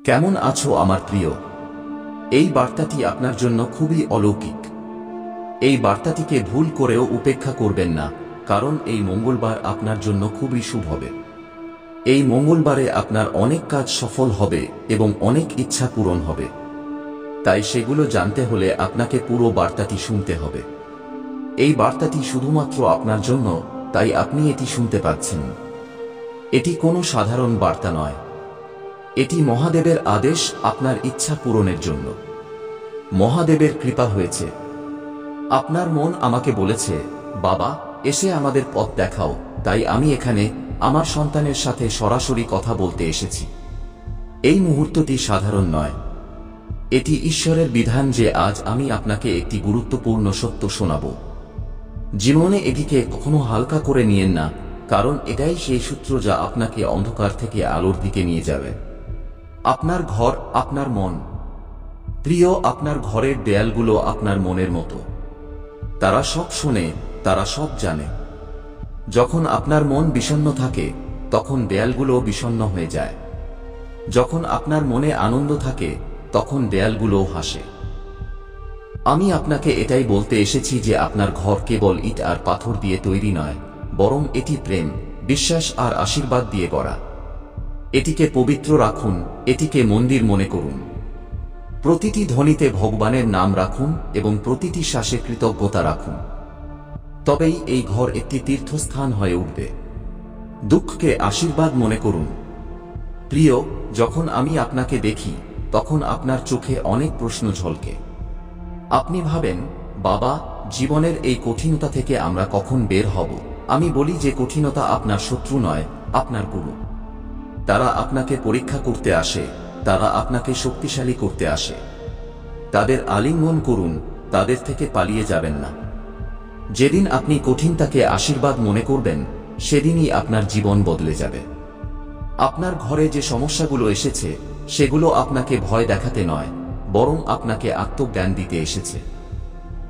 কেমন আছো আমার প্রিয়? এই বার্তাটি আপনার জন্য খুবই অলৌকিক। এই বার্তাটিকে ভুল করেও উপেক্ষা করবেন না, কারণ এই মঙ্গলবার আপনার জন্য খুবই শুভ হবে। এই মঙ্গলবারে আপনার অনেক কাজ সফল হবে এবং অনেক ইচ্ছা পূরণ হবে। তাই সেগুলো জানতে হলে আপনাকে পুরো বার্তাটি শুনতে হবে। এই বার্তাটি শুধুমাত্র আপনার জন্য, তাই আপনি এটি শুনতে পাচ্ছেন। এটি কোনো সাধারণ বার্তা নয়। এটি মহাদেবের আদেশ আপনার ইচ্ছা পূরণের জন্য। মহাদেবের কৃপা হয়েছে। আপনার মন আমাকে বলেছে, বাবা, এসে আমাদের পথ দেখাও। তাই আমি এখানে আমার সন্তানের সাথে সরাসরি কথা বলতে এসেছি। এই মুহূর্তটি সাধারণ নয়। এটি ঈশ্বরের বিধান যে আজ আমি আপনাকে একটি গুরুত্বপূর্ণ সত্য শোনাব। জীবনে এটিকে কখনো হালকা করে নিয়েন না, কারণ এটাই সেই সূত্র যা আপনাকে অন্ধকার থেকে আলোর দিকে নিয়ে যাবে। আপনার ঘর, আপনার মন। প্রিয়, আপনার ঘরের দেয়ালগুলো আপনার মনের মতো। তারা সব শোনে, তারা সব জানে। যখন আপনার মন বিষণ্ণ থাকে, তখন দেয়ালগুলো বিষণ্ণ হয়ে যায়। যখন আপনার মনে আনন্দ থাকে, তখন দেয়ালগুলোও হাসে। আমি আপনাকে এটাই বলতে এসেছি যে আপনার ঘর কেবল ইট আর পাথর দিয়ে তৈরি নয়, বরং এটি প্রেম, বিশ্বাস আর আশীর্বাদ দিয়ে গড়া। এটিকে পবিত্র রাখুন, এটিকে মন্দির মনে করুন। প্রতিটি ধ্বনিতে ভগবানের নাম রাখুন এবং প্রতিটি শ্বাসে কৃতজ্ঞতা রাখুন। তবেই এই ঘর একটি তীর্থস্থান হয়ে উঠবে। দুঃখকে আশীর্বাদ মনে করুন। প্রিয়, যখন আমি আপনাকে দেখি, তখন আপনার চোখে অনেক প্রশ্ন ঝলকে। আপনি ভাবেন, বাবা, জীবনের এই কঠিনতা থেকে আমরা কখন বের হব? আমি বলি যে কঠিনতা আপনার শত্রু নয়, আপনার গুরু। তারা আপনাকে পরীক্ষা করতে আসে, তারা আপনাকে শক্তিশালী করতে আসে। তাদের আলিঙ্গন করুন, তাদের থেকে পালিয়ে যাবেন না। যেদিন আপনি কঠিনতাকে আশীর্বাদ মনে করবেন, সেদিনই আপনার জীবন বদলে যাবে। আপনার ঘরে যে সমস্যাগুলো এসেছে, সেগুলো আপনাকে ভয় দেখাতে নয়, বরং আপনাকে আত্মজ্ঞান দিতে এসেছে।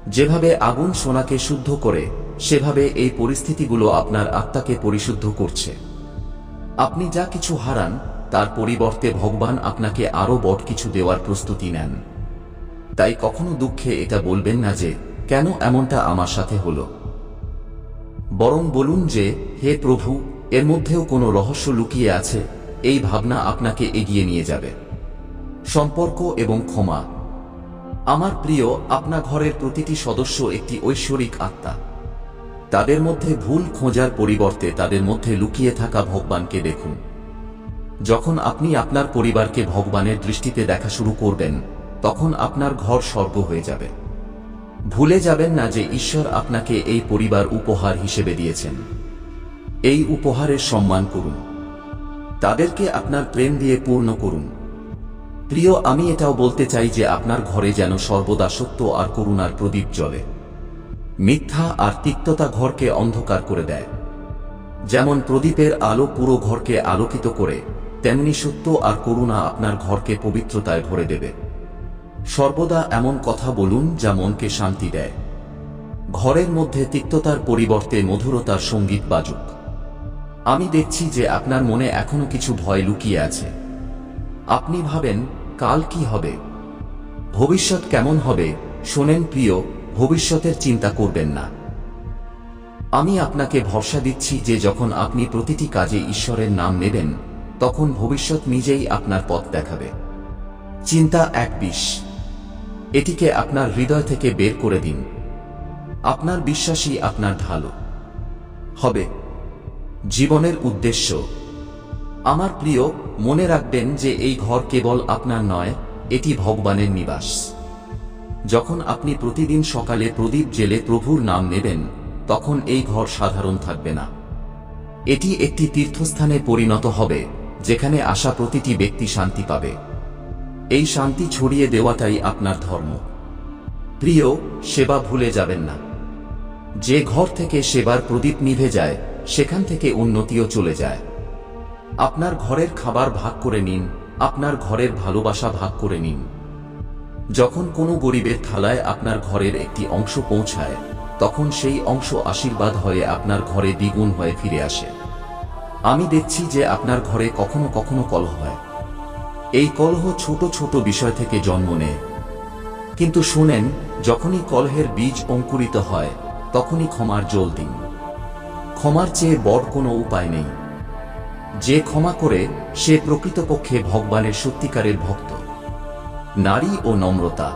যেভাবে আগুন সোনাকে শুদ্ধ করে, সেভাবে এই পরিস্থিতিগুলো আপনার আত্মাকে পরিশুদ্ধ করছে। আপনি যা কিছু হারান, তার পরিবর্তে ভগবান আপনাকে আরো বড় কিছু দেওয়ার প্রস্তুতি নেন। তাই কখনো দুঃখে এটা বলবেন না যে, কেন এমনটা আমার সাথে হলো? বরং বলুন যে, হে প্রভু, এর মধ্যেও কোনো রহস্য লুকিয়ে আছে। এই ভাবনা আপনাকে এগিয়ে নিয়ে যাবে। সম্পর্ক এবং ক্ষমা। আমার প্রিয়, আপনার ঘরের প্রতিটি সদস্য একটি ঐশ্বরিক আত্মা। তাদের মধ্যে ভুল খোঁজার পরিবর্তে তাদের মধ্যে লুকিয়ে থাকা ভগবানকে দেখুন। যখন আপনি আপনার পরিবারকে ভগবানের দৃষ্টিতে দেখা শুরু করবেন, তখন আপনার ঘর স্বর্গ হয়ে যাবে। ভুলে যাবেন না যে ঈশ্বর আপনাকে এই পরিবার উপহার হিসেবে দিয়েছেন। এই উপহারের সম্মান করুন। তাদেরকে আপনার প্রেম দিয়ে পূর্ণ করুন। প্রিয়, আমি এটাও বলতে চাই যে আপনার ঘরে যেন সর্বদা সত্য আর করুণার প্রদীপ জ্বলে। মিথ্যা আর তিক্ততা ঘরকে অন্ধকার করে দেয়। যেমন প্রদীপের আলো পুরো ঘরকে আলোকিত করে, তেমনি সত্য আর করুণা আপনার ঘরকে পবিত্রতায় ভরে দেবে। সর্বদা এমন কথা বলুন যা মনকে শান্তি দেয়। ঘরের মধ্যে তিক্ততার পরিবর্তে মধুরতার সঙ্গীত বাজুক। আমি দেখছি যে আপনার মনে এখনো কিছু ভয় লুকিয়ে আছে। আপনি ভাবেন, কাল কি হবে? ভবিষ্যৎ কেমন হবে? শোনেন প্রিয়, ভবিষ্যতের চিন্তা করবেন না। আমি আপনাকে ভরসা দিচ্ছি যে যখন আপনি প্রতিটি কাজে ঈশ্বরের নাম নেবেন, তখন ভবিষ্যৎ নিজেই আপনার পথ দেখাবে। চিন্তা এক বিষ। এটিকে আপনার হৃদয় থেকে বের করে দিন। আপনার বিশ্বাসই আপনার ঢালো হবে। জীবনের উদ্দেশ্য। আমার প্রিয়, মনে রাখবেন যে এই ঘর কেবল আপনার নয়, এটি ভগবানের নিবাস। যখন আপনি প্রতিদিন সকালে প্রদীপ জেলে প্রভুর নাম নেবেন, তখন এই ঘর সাধারণ থাকবে না। এটি একটি তীর্থস্থানে পরিণত হবে, যেখানে আসা প্রতিটি ব্যক্তি শান্তি পাবে। এই শান্তি ছড়িয়ে দেওয়াটাই আপনার ধর্ম। প্রিয়, সেবা ভুলে যাবেন না। যে ঘর থেকে সেবার প্রদীপ নিভে যায়, সেখান থেকে উন্নতিও চলে যায়। আপনার ঘরের খাবার ভাগ করে নিন, আপনার ঘরের ভালোবাসা ভাগ করে নিন। যখন কোনো গরিবের থালায় আপনার ঘরের একটি অংশ পৌঁছায়, তখন সেই অংশ আশীর্বাদ হয়ে আপনার ঘরে দ্বিগুণ হয়ে ফিরে আসে। আমি দেখছি যে আপনার ঘরে কখনো কখনো কলহ হয়। এই কলহ ছোট ছোট বিষয় থেকে জন্ম নেয়, কিন্তু শুনেন, যখনই কলহের বীজ অঙ্কুরিত হয় তখনই ক্ষমার জল দিন। ক্ষমার চেয়ে বড় কোনো উপায় নেই। যে ক্ষমা করে সে প্রকৃতপক্ষে ভগবানের সত্যিকারের ভক্ত। নারী ও নম্রতা।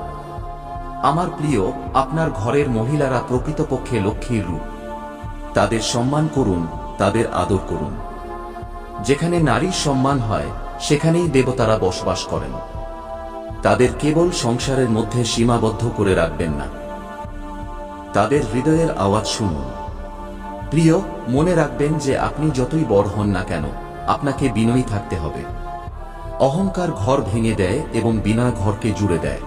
আমার প্রিয়, আপনার ঘরের মহিলারা প্রকৃতপক্ষে লক্ষ্মীর রূপ। তাদের সম্মান করুন, তাদের আদর করুন। যেখানে নারীর সম্মান হয় সেখানেই দেবতারা বসবাস করেন। তাদের কেবল সংসারের মধ্যে সীমাবদ্ধ করে রাখবেন না। তাদের হৃদয়ের আওয়াজ শুনুন। প্রিয়, মনে রাখবেন যে আপনি যতই বড় হন না কেন, আপনাকে বিনয়ী থাকতে হবে। অহংকার ঘর ভেঙে দেয় এবং বিনয় ঘরকে জুড়ে দেয়।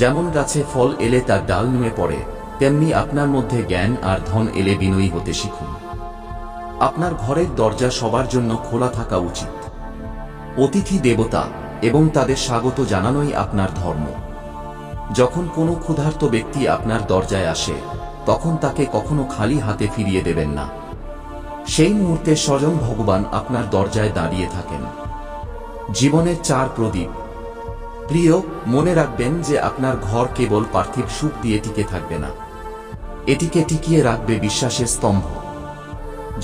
যেমন গাছে ফল এলে তার ডাল নুয়ে পড়ে, তেমনি আপনার মধ্যে জ্ঞান আর ধন এলে বিনয়ী হতে শিখুন। আপনার ঘরের দরজা সবার জন্য খোলা থাকা উচিত। অতিথি দেবতা এবং তাদের স্বাগত জানানোই আপনার ধর্ম। যখন কোনো ক্ষুধার্ত ব্যক্তি আপনার দরজায় আসে, তখন তাকে কখনো খালি হাতে ফিরিয়ে দেবেন না। সেই মুহূর্তে স্বয়ং ভগবান আপনার দরজায় দাঁড়িয়ে থাকেন। জীবনের 4 প্রদীপ। প্রিয়, মনে রাখবেন যে আপনার ঘর কেবল পার্থিব সুখ দিয়ে টিকে থাকবে না, এটিকে টিকিয়ে রাখবে বিশ্বাসের স্তম্ভ।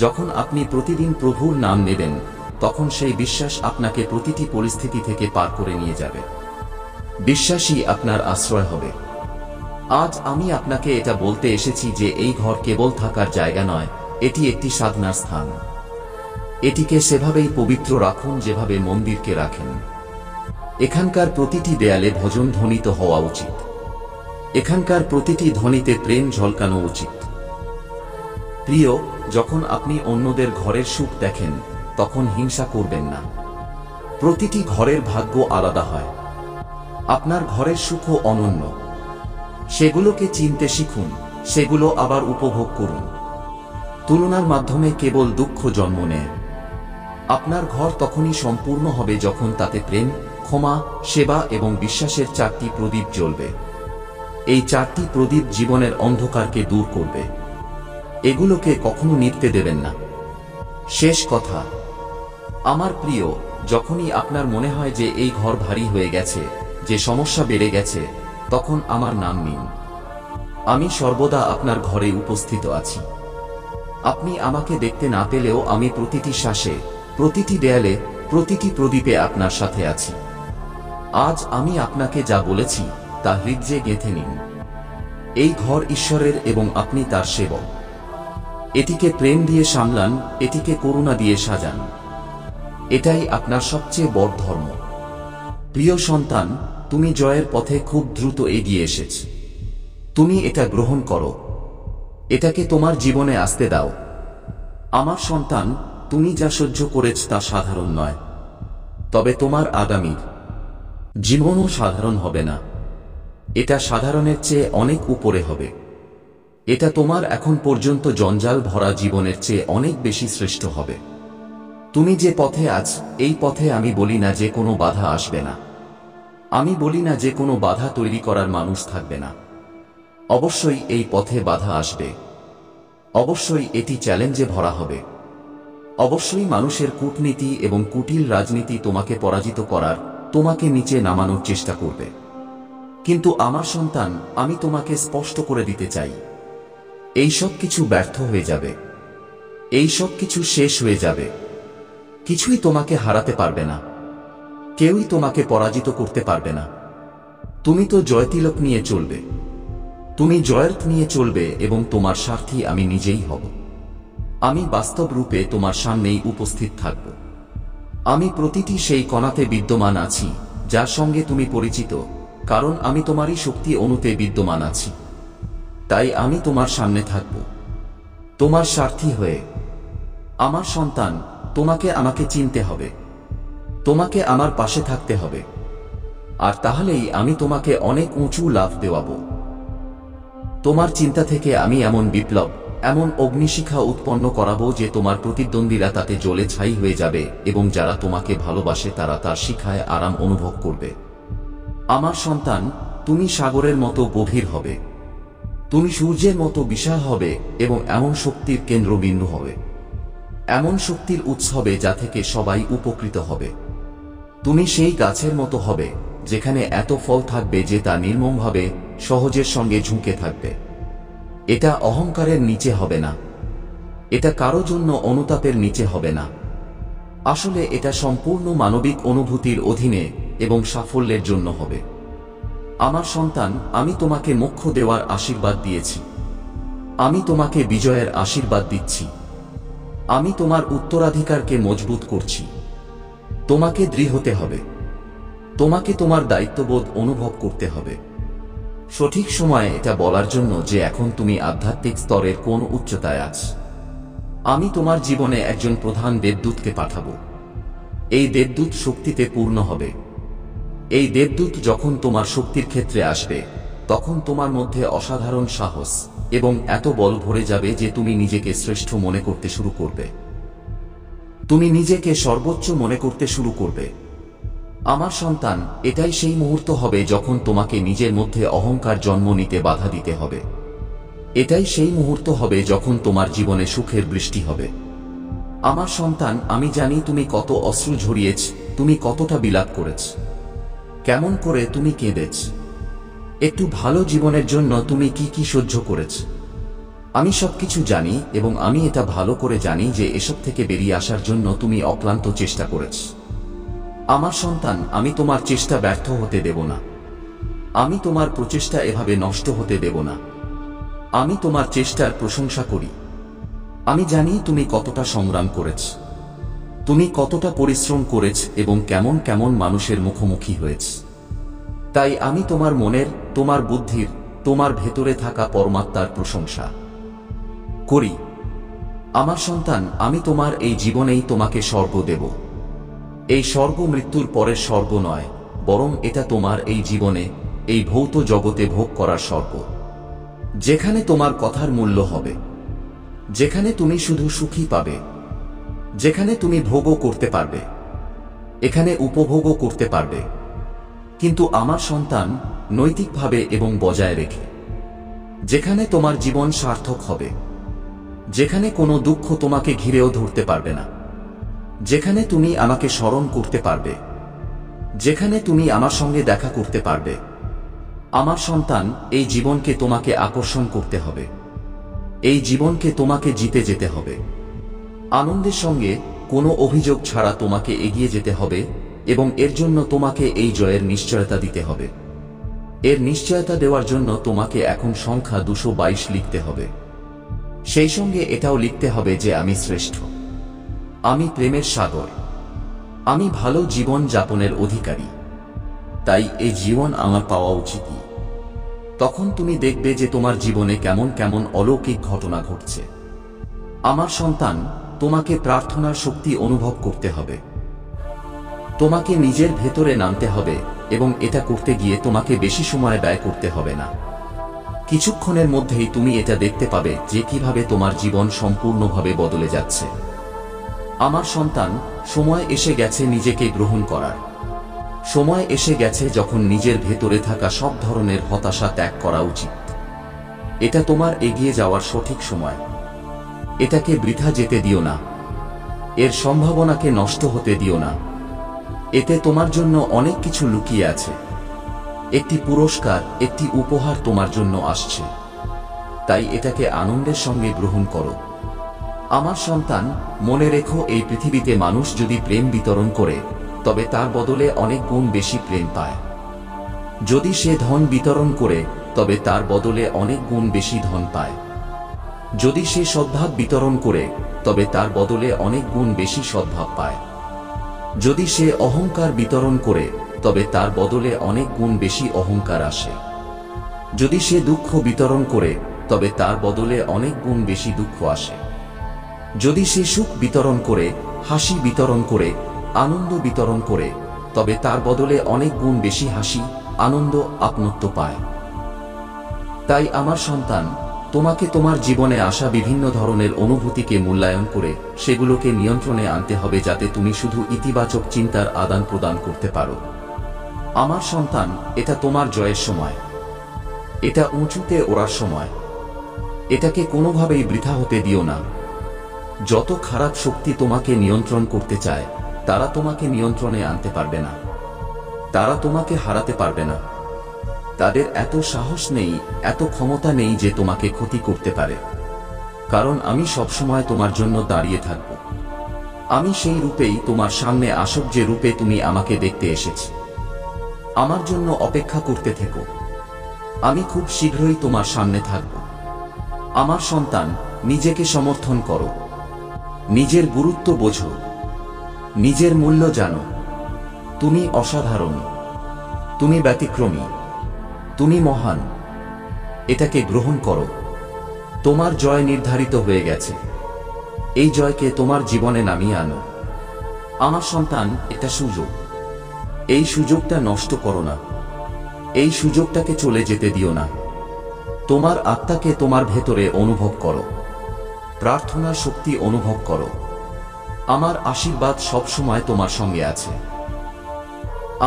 যখন আপনি প্রতিদিন প্রভুর নাম নেবেন, তখন সেই বিশ্বাস আপনাকে প্রতিটি পরিস্থিতি থেকে পার করে নিয়ে যাবে। বিশ্বাসই আপনার আশ্রয় হবে। আজ আমি আপনাকে এটা বলতে এসেছি যে এই ঘর কেবল থাকার জায়গা নয়, এটি একটি সাধনার স্থান। এটিকে সেভাবেই পবিত্র রাখুন যেভাবে মন্দিরকে রাখেন। এখানকার প্রতিটি দেয়ালে ভজন ধ্বনিত হওয়া উচিত। এখানকার প্রতিটি ধ্বনিতে প্রেম ঝলকানো উচিত। প্রিয়, যখন আপনি অন্যদের ঘরের সুখ দেখেন, তখন হিংসা করবেন না। প্রতিটি ঘরের ভাগ্য আলাদা হয়। আপনার ঘরের সুখও অনন্য। সেগুলোকে চিনতে শিখুন, সেগুলো আবার উপভোগ করুন। তুলনার মাধ্যমে কেবল দুঃখ জন্ম নেয়। আপনার ঘর তখনই সম্পূর্ণ হবে যখন তাতে প্রেম, ক্ষমা, সেবা এবং বিশ্বাসের 4টি প্রদীপ জ্বলবে। এই 4টি প্রদীপ জীবনের অন্ধকারকে দূর করবে। এগুলোকে কখনো নিভতে দেবেন না। শেষ কথা, আমার প্রিয়, যখনই আপনার মনে হয় যে এই ঘর ভারী হয়ে গেছে, যে সমস্যা বেড়ে গেছে, তখন আমার নাম নিন। আমি সর্বদা আপনার ঘরে উপস্থিত আছি। আপনি আমাকে দেখতে না পেলেও আমি প্রতিটি শ্বাসে, প্রতিটি দেয়ালে, প্রতিটি প্রদীপে আপনার সাথে আছি। আজ আমি আপনাকে যা বলেছি তা হৃদয়ে গেঁথে নিন। এই ঘর ঈশ্বরের এবং আপনি তার সেবক। এটিকে প্রেম দিয়ে সামলান, এটিকে করুণা দিয়ে সাজান। এটাই আপনার সবচেয়ে বড় ধর্ম। প্রিয় সন্তান, তুমি জয়ের পথে খুব দ্রুত এগিয়ে এসেছ। তুমি এটা গ্রহণ করো। এটাকে তোমার জীবনে আসতে দাও। আমার সন্তান, তুমি যা সহ্য করেছ তা সাধারণ নয়। তবে তোমার আগামীর জীবনও সাধারণ হবে না। এটা সাধারণের চেয়ে অনেক উপরে হবে। এটা তোমার এখন পর্যন্ত জঞ্জাল ভরা জীবনের চেয়ে অনেক বেশি শ্রেষ্ঠ হবে। তুমি যে পথে আছ, এই পথে আমি বলি না যে কোনো বাধা আসবে না। আমি বলি না যে কোনো বাধা তৈরি করার মানুষ থাকবে না। অবশ্যই এই পথে বাধা আসবে। অবশ্যই এটি চ্যালেঞ্জে ভরা হবে। অবশ্যই মানুষের কূটনীতি এবং কুটিল রাজনীতি তোমাকে পরাজিত করার, তোমাকে নিচে নামানোর চেষ্টা করবে। কিন্তু আমার সন্তান, আমি তোমাকে স্পষ্ট করে দিতে চাই, এই সব কিছু ব্যর্থ হয়ে যাবে। এই সব কিছু শেষ হয়ে যাবে। কিছুই তোমাকে হারাতে পারবে না। কেউই তোমাকে পরাজিত করতে পারবে না। তুমি তো জয়তিলক নিয়ে চলবে। তুমি জয়ের নিয়ে চলবে এবং তোমার সারথি আমি নিজেই হব। আমি বাস্তব রূপে তোমার সামনেই উপস্থিত থাকব। আমি প্রতিটি সেই কণাতে বিদ্যমান আছি যার সঙ্গে তুমি পরিচিত, কারণ আমি তোমারই শক্তি অণুতে বিদ্যমান আছি। তাই আমি তোমার সামনে থাকব, তোমার সারথি হয়ে। আমার সন্তান, তোমাকে আমাকে চিনতে হবে। তোমাকে আমার পাশে থাকতে হবে। আর তাহলেই আমি তোমাকে অনেক উঁচু লাভ দেওয়াবো। তোমার চিন্তা থেকে আমি এমন বিপ্লব, এমন অগ্নিশিখা উৎপন্ন করাবো যে তোমার প্রতিদ্বন্দ্বীরা তাতে জ্বলে ছাই হয়ে যাবে এবং যারা তোমাকে ভালোবাসে তারা তার শিখায় আরাম অনুভব করবে। আমার সন্তান, তুমি সাগরের মতো গভীর হবে। তুমি সূর্যের মতো বিশাল হবে এবং এমন শক্তির কেন্দ্রবিন্দু হবে। এমন শক্তির উৎস হবে যা থেকে সবাই উপকৃত হবে। তুমি সেই গাছের মতো হবে যেখানে এত ফল থাকবে যে তা নির্মমভাবে সহজের সঙ্গে ঝুঁকে থাকবে। এটা অহংকারের নিচে হবে না, এটা কারো জন্য অনুতাপের নিচে হবে না। আসলে এটা সম্পূর্ণ মানবিক অনুভূতির অধীনে এবং সাফল্যের জন্য হবে। আমার সন্তান, আমি তোমাকে মোক্ষ দেওয়ার আশীর্বাদ দিয়েছি। আমি তোমাকে বিজয়ের আশীর্বাদ দিচ্ছি। আমি তোমার উত্তরাধিকারকে মজবুত করছি। তোমাকে দৃঢ় হতে হবে। তোমাকে তোমার দায়িত্ববোধ অনুভব করতে হবে। সঠিক সময়ে এটা বলার জন্য যে এখন তুমি আধ্যাত্মিক স্তরের কোন উচ্চতায় আছো। আমি তোমার জীবনে একজন প্রধান দেবদূতকে পাঠাবো। এই দেবদূত শক্তিতে পূর্ণ হবে। এই দেবদূত যখন তোমার শক্তির ক্ষেত্রে আসবে, তখন তোমার মধ্যে অসাধারণ সাহস এবং এত বল ভরে যাবে যে তুমি নিজেকে শ্রেষ্ঠ মনে করতে শুরু করবে। তুমি নিজেকে সর্বোচ্চ মনে করতে শুরু করবে। আমার সন্তান, এটাই সেই মুহূর্ত হবে যখন তোমাকে নিজের মধ্যে অহংকার জন্ম নিতে বাধা দিতে হবে। এটাই সেই মুহূর্ত হবে যখন তোমার জীবনে সুখের বৃষ্টি হবে। আমার সন্তান, আমি জানি তুমি কত অশ্রু ঝরিয়েছ, তুমি কতটা বিলাপ করেছ, কেমন করে তুমি কেঁদেছ, একটু ভালো জীবনের জন্য তুমি কি কি সহ্য করেছ। আমি সবকিছু জানি এবং আমি এটা ভালো করে জানি যে এসব থেকে বেরিয়ে আসার জন্য তুমি অক্লান্ত চেষ্টা করেছ। আমার সন্তান, আমি তোমার চেষ্টা ব্যর্থ হতে দেব না। আমি তোমার প্রচেষ্টা এভাবে নষ্ট হতে দেব না। আমি তোমার চেষ্টার প্রশংসা করি। আমি জানি তুমি কতটা সংগ্রাম করেছ, তুমি কতটা পরিশ্রম করেছ এবং কেমন কেমন মানুষের মুখোমুখি হয়েছ। তাই আমি তোমার মনের, তোমার বুদ্ধির, তোমার ভেতরে থাকা পরমাত্মার প্রশংসা করি। আমার সন্তান, আমি তোমার এই জীবনেই তোমাকে স্বর্গ দেব। এই স্বর্গ মৃত্যুর পরের স্বর্গ নয়, বরং এটা তোমার এই জীবনে, এই ভৌত জগতে ভোগ করার স্বর্গ, যেখানে তোমার কথার মূল্য হবে, যেখানে তুমি শুধু সুখী পাবে, যেখানে তুমি ভোগও করতে পারবে, এখানে উপভোগও করতে পারবে, কিন্তু আমার সন্তান, নৈতিকভাবে এবং বজায় রেখে। যেখানে তোমার জীবন সার্থক হবে, যেখানে কোনো দুঃখ তোমাকে ঘিরেও ধরতে পারবে না, যেখানে তুমি আমাকে স্মরণ করতে পারবে, যেখানে তুমি আমার সঙ্গে দেখা করতে পারবে। আমার সন্তান, এই জীবনকে তোমাকে আকর্ষণ করতে হবে। এই জীবনকে তোমাকে জিতে যেতে হবে। আনন্দের সঙ্গে, কোনো অভিযোগ ছাড়া তোমাকে এগিয়ে যেতে হবে এবং এর জন্য তোমাকে এই জয়ের নিশ্চয়তা দিতে হবে। এর নিশ্চয়তা দেওয়ার জন্য তোমাকে এখন সংখ্যা 222 লিখতে হবে। সেই সঙ্গে এটাও লিখতে হবে যে আমি শ্রেষ্ঠ, আমি প্রেমের সাগর, আমি ভালো জীবন যাপনের অধিকারী, তাই এই জীবন আমার পাওয়া উচিতই। তখন তুমি দেখবে যে তোমার জীবনে কেমন কেমন অলৌকিক ঘটনা ঘটছে। আমার সন্তান, তোমাকে প্রার্থনার শক্তি অনুভব করতে হবে। তোমাকে নিজের ভেতরে নামতে হবে এবং এটা করতে গিয়ে তোমাকে বেশি সময় ব্যয় করতে হবে না। কিছুক্ষণের মধ্যেই তুমি এটা দেখতে পাবে যে কিভাবে তোমার জীবন সম্পূর্ণভাবে বদলে যাচ্ছে। আমার সন্তান, সময় এসে গেছে নিজেকে গ্রহণ করার। সময় এসে গেছে যখন নিজের ভেতরে থাকা সব ধরনের হতাশা ত্যাগ করা উচিত। এটা তোমার এগিয়ে যাওয়ার সঠিক সময়। এটাকে বৃথা যেতে দিও না। এর সম্ভাবনাকে নষ্ট হতে দিও না। এতে তোমার জন্য অনেক কিছু লুকিয়ে আছে। একটি পুরস্কার, একটি উপহার তোমার জন্য আসছে। তাই এটাকে আনন্দের সঙ্গে গ্রহণ করো। আমার সন্তান, মনে রেখো, এই পৃথিবীতে মানুষ যদি প্রেম বিতরণ করে, তবে তার বদলে অনেক গুণ বেশি প্রেম পায়। যদি সে ধন বিতরণ করে, তবে তার বদলে অনেক গুণ বেশি ধন পায়। যদি সে সদ্ভাব বিতরণ করে, তবে তার বদলে অনেক গুণ বেশি সদ্ভাব পায়। যদি সে অহংকার বিতরণ করে, তবে তার বদলে অনেক গুণ বেশি অহংকার আসে। যদি সে দুঃখ বিতরণ করে, তবে তার বদলে অনেক গুণ বেশি দুঃখ আসে। যদি সে সুখ বিতরণ করে, হাসি বিতরণ করে, আনন্দ বিতরণ করে, তবে তার বদলে অনেক গুণ বেশি হাসি, আনন্দ, আপনত্ব পায়। তাই আমার সন্তান, তোমাকে তোমার জীবনে আসা বিভিন্ন ধরনের অনুভূতিকে মূল্যায়ন করে সেগুলোকে নিয়ন্ত্রণে আনতে হবে, যাতে তুমি শুধু ইতিবাচক চিন্তার আদান প্রদান করতে পারো। আমার সন্তান, এটা তোমার জয়ের সময়। এটা উঁচুতে ওড়ার সময়। এটাকে কোনোভাবেই বৃথা হতে দিও না। যত খারাপ শক্তি তোমাকে নিয়ন্ত্রণ করতে চায়, তারা তোমাকে নিয়ন্ত্রণে আনতে পারবে না, তারা তোমাকে হারাতে পারবে না। তাদের এত সাহস নেই, এত ক্ষমতা নেই যে তোমাকে ক্ষতি করতে পারে, কারণ আমি সবসময় তোমার জন্য দাঁড়িয়ে থাকব। আমি সেই রূপেই তোমার সামনে আসব যে রূপে তুমি আমাকে দেখতে এসেছি। আমার জন্য অপেক্ষা করতে থেকো, আমি খুব শীঘ্রই তোমার সামনে থাকব। আমার সন্তান, নিজেকে সমর্থন করো, নিজের গুরুত্ব বোঝো, নিজের মূল্য জানো। তুমি অসাধারণ, তুমি ব্যতিক্রমী, তুমি মহান। এটাকে গ্রহণ করো। তোমার জয় নির্ধারিত হয়ে গেছে। এই জয়কে তোমার জীবনে নামিয়ে আনো। আমার সন্তান, এটা সুযোগ। এই সুযোগটা নষ্ট করো না। এই সুযোগটাকে চলে যেতে দিও না। তোমার আত্মাকে তোমার ভেতরে অনুভব করো, প্রার্থনার শক্তি অনুভব করো। আমার আশীর্বাদ সবসময় তোমার সঙ্গে আছে।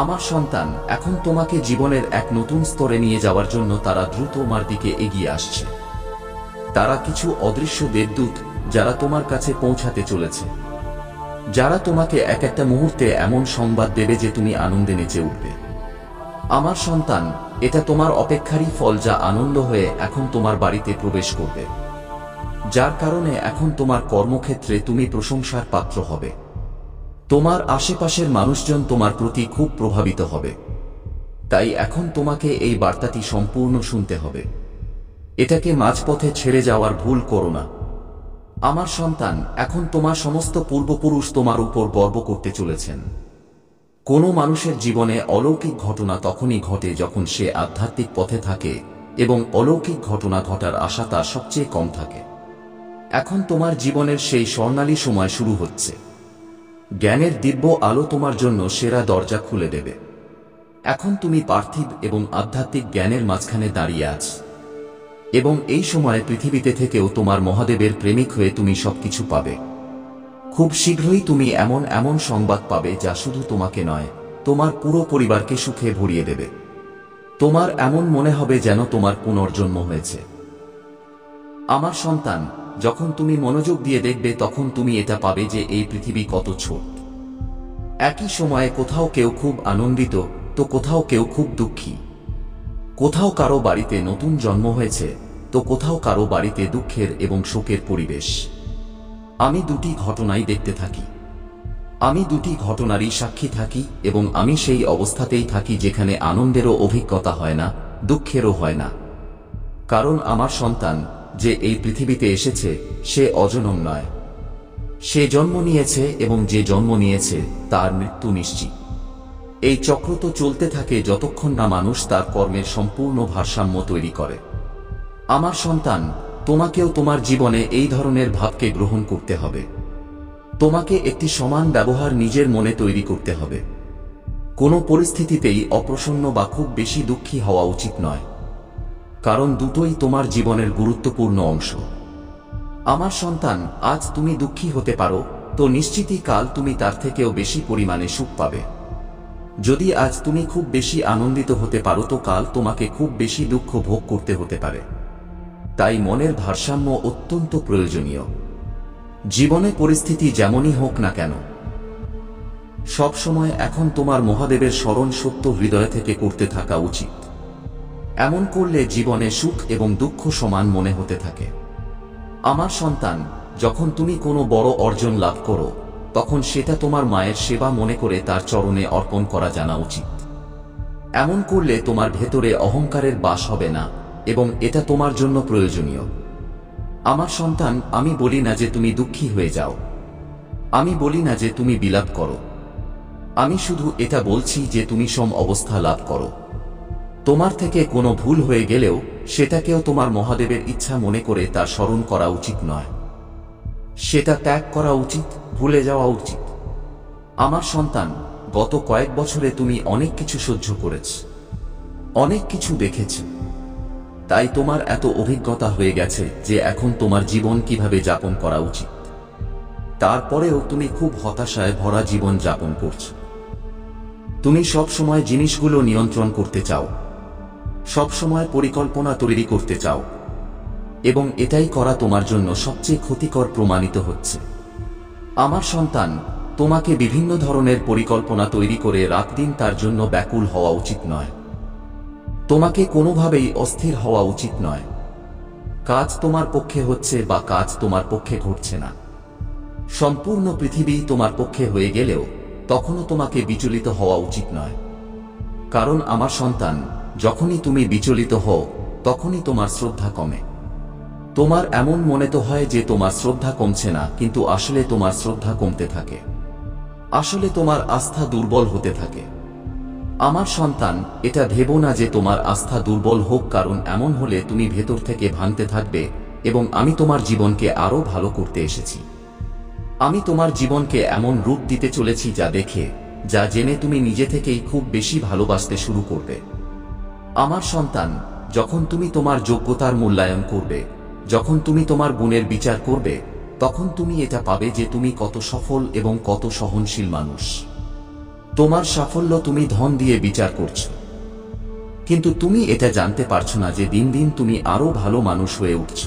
আমার সন্তান, এখন তোমাকে জীবনের এক নতুন স্তরে নিয়ে যাওয়ার জন্য তারা দ্রুত তোমার দিকে এগিয়ে আসছে। তারা কিছু অদৃশ্য দেবদূত, যারা তোমার কাছে পৌঁছাতে চলেছে, যারা তোমাকে এক একটা মুহূর্তে এমন সংবাদ দেবে যে তুমি আনন্দে নেচে উঠবে। আমার সন্তান, এটা তোমার অপেক্ষারই ফল, যা আনন্দ হয়ে এখন তোমার বাড়িতে প্রবেশ করবে, যার কারণে এখন তোমার কর্মক্ষেত্রে তুমি প্রশংসার পাত্র হবে। তোমার আশেপাশের মানুষজন তোমার প্রতি খুব প্রভাবিত হবে। তাই এখন তোমাকে এই বার্তাটি সম্পূর্ণ শুনতে হবে। এটাকে মাঝপথে ছেড়ে যাওয়ার ভুল করো না। আমার সন্তান, এখন তোমার সমস্ত পূর্বপুরুষ তোমার উপর গর্ব করতে চলেছেন। কোনো মানুষের জীবনে অলৌকিক ঘটনা তখনই ঘটে যখন সে আধ্যাত্মিক পথে থাকে এবং অলৌকিক ঘটনা ঘটার আশা তার সবচেয়ে কম থাকে। এখন তোমার জীবনের সেই স্বর্ণালী সময় শুরু হচ্ছে। জ্ঞানের দিব্য আলো তোমার জন্য সেরা দরজা খুলে দেবে। এখন তুমি পার্থিব এবং আধ্যাত্মিক জ্ঞানের মাঝখানে দাঁড়িয়ে আছো, এবং এই সময়ে পৃথিবীতে থেকেও তোমার মহাদেবের প্রেমিক হয়ে তুমি সবকিছু পাবে। খুব শীঘ্রই তুমি এমন এমন সংবাদ পাবে যা শুধু তোমাকে নয়, তোমার পুরো পরিবারকে সুখে ভরিয়ে দেবে। তোমার এমন মনে হবে যেন তোমার পুনর্জন্ম হয়েছে। আমার সন্তান, যখন তুমি মনোযোগ দিয়ে দেখবে তখন তুমি এটা পাবে যে এই পৃথিবী কত ছোট। একই সময়ে কোথাও কেউ খুব আনন্দিত, তো কোথাও কেউ খুব দুঃখী। কোথাও কারো বাড়িতে নতুন জন্ম হয়েছে, তো কোথাও কারো বাড়িতে দুঃখের এবং শোকের পরিবেশ। আমি দুটি ঘটনাই দেখতে থাকি। আমি দুটি ঘটনারই সাক্ষী থাকি, এবং আমি সেই অবস্থাতেই থাকি যেখানে আনন্দেরও অভিজ্ঞতা হয় না, দুঃখেরও হয় না। কারণ আমার সন্তান, যে এই পৃথিবীতে এসেছে, সে অজনম নয়। সে জন্ম নিয়েছে, এবং যে জন্ম নিয়েছে তার মৃত্যু নিশ্চিত। এই চক্র তো চলতে থাকে যতক্ষণ না মানুষ তার কর্মের সম্পূর্ণ ভারসাম্য তৈরি করে। আমার সন্তান, তোমাকেও তোমার জীবনে এই ধরনের ভাবকে গ্রহণ করতে হবে। তোমাকে একটি সমান ব্যবহার নিজের মনে তৈরি করতে হবে। কোনো পরিস্থিতিতেই অপ্রসন্ন বা খুব বেশি দুঃখী হওয়া উচিত নয়, কারণ দুটোই তোমার জীবনের গুরুত্বপূর্ণ অংশ। আমার সন্তান, আজ তুমি দুঃখী হতে পারো, তো নিশ্চিতই কাল তুমি তার থেকেও বেশি পরিমাণে সুখ পাবে। যদি আজ তুমি খুব বেশি আনন্দিত হতে পারো, তো কাল তোমাকে খুব বেশি দুঃখ ভোগ করতে হতে পারে। তাই মনের ভারসাম্য অত্যন্ত প্রয়োজনীয়। জীবনে পরিস্থিতি যেমনই হোক না কেন, সব সময় এখন তোমার মহাদেবের স্মরণ সত্য হৃদয় থেকে করতে থাকা উচিত। এমন করলে জীবনে সুখ এবং দুঃখ সমান মনে হতে থাকে। আমার সন্তান, যখন তুমি কোনো বড় অর্জন লাভ করো, তখন সেটা তোমার মায়ের সেবা মনে করে তার চরণে অর্পণ করা জানা উচিত। এমন করলে তোমার ভেতরে অহংকারের বাস হবে না, এবং এটা তোমার জন্য প্রয়োজনীয়। আমার সন্তান, আমি বলি না যে তুমি দুঃখী হয়ে যাও। আমি বলি না যে তুমি বিলাপ করো। আমি শুধু এটা বলছি যে তুমি সম অবস্থা লাভ করো। তোমার থেকে কোনো ভুল হয়ে গেলেও সেটাকেও তোমার মহাদেবের ইচ্ছা মনে করে তার স্মরণ করা উচিত নয়। সেটা ত্যাগ করা উচিত, ভুলে যাওয়া উচিত। আমার সন্তান, গত কয়েক বছরে তুমি অনেক কিছু সহ্য করেছ, অনেক কিছু দেখেছ। তাই তোমার এত অভিজ্ঞতা হয়ে গেছে যে এখন তোমার জীবন কিভাবে যাপন করা উচিত। তারপরেও তুমি খুব হতাশায় ভরা জীবন যাপন করছো। তুমি সব সময় জিনিসগুলো নিয়ন্ত্রণ করতে চাও, সব সময় পরিকল্পনা তৈরি করতে চাও, এবং এটাই করা তোমার জন্য সবচেয়ে ক্ষতিকর প্রমাণিত হচ্ছে। আমার সন্তান, তোমাকে বিভিন্ন ধরনের পরিকল্পনা তৈরি করে রাত দিন তার জন্য ব্যাকুল হওয়া উচিত নয়। তোমাকে কোনোভাবেই অস্থির হওয়া উচিত নয়। কাজ তোমার পক্ষে হচ্ছে বা কাজ তোমার পক্ষে ঘটছে না, সম্পূর্ণ পৃথিবী তোমার পক্ষে হয়ে গেলেও তখনও তোমাকে বিচলিত হওয়া উচিত নয়। কারণ আমার সন্তান, যখনই তুমি বিচলিত হও তখনই তোমার শ্রদ্ধা কমে। তোমার এমন মনে তো হয় যে তোমার শ্রদ্ধা কমছে না, কিন্তু আসলে তোমার শ্রদ্ধা কমতে থাকে। আসলে তোমার আস্থা দুর্বল হতে থাকে। আমার সন্তান, এটা ভেবো না যে তোমার আস্থা দুর্বল হোক, কারণ এমন হলে তুমি ভেতর থেকে ভাঙতে থাকবে। এবং আমি তোমার জীবনকে আরো ভালো করতে এসেছি। আমি তোমার জীবনকে এমন রূপ দিতে চলেছি যা দেখে, যা জেনে তুমি নিজে থেকেই খুব বেশি ভালোবাসতে শুরু করবে। আমার সন্তান, যখন তুমি তোমার যোগ্যতার মূল্যায়ন করবে, যখন তুমি তোমার গুণের বিচার করবে, তখন তুমি এটা পাবে যে তুমি কত সফল এবং কত সহনশীল মানুষ। তোমার সাফল্য তুমি ধন দিয়ে বিচার করছো, কিন্তু তুমি এটা জানতে পারছো না যে দিন দিন তুমি আরো ভালো মানুষ হয়ে উঠছ।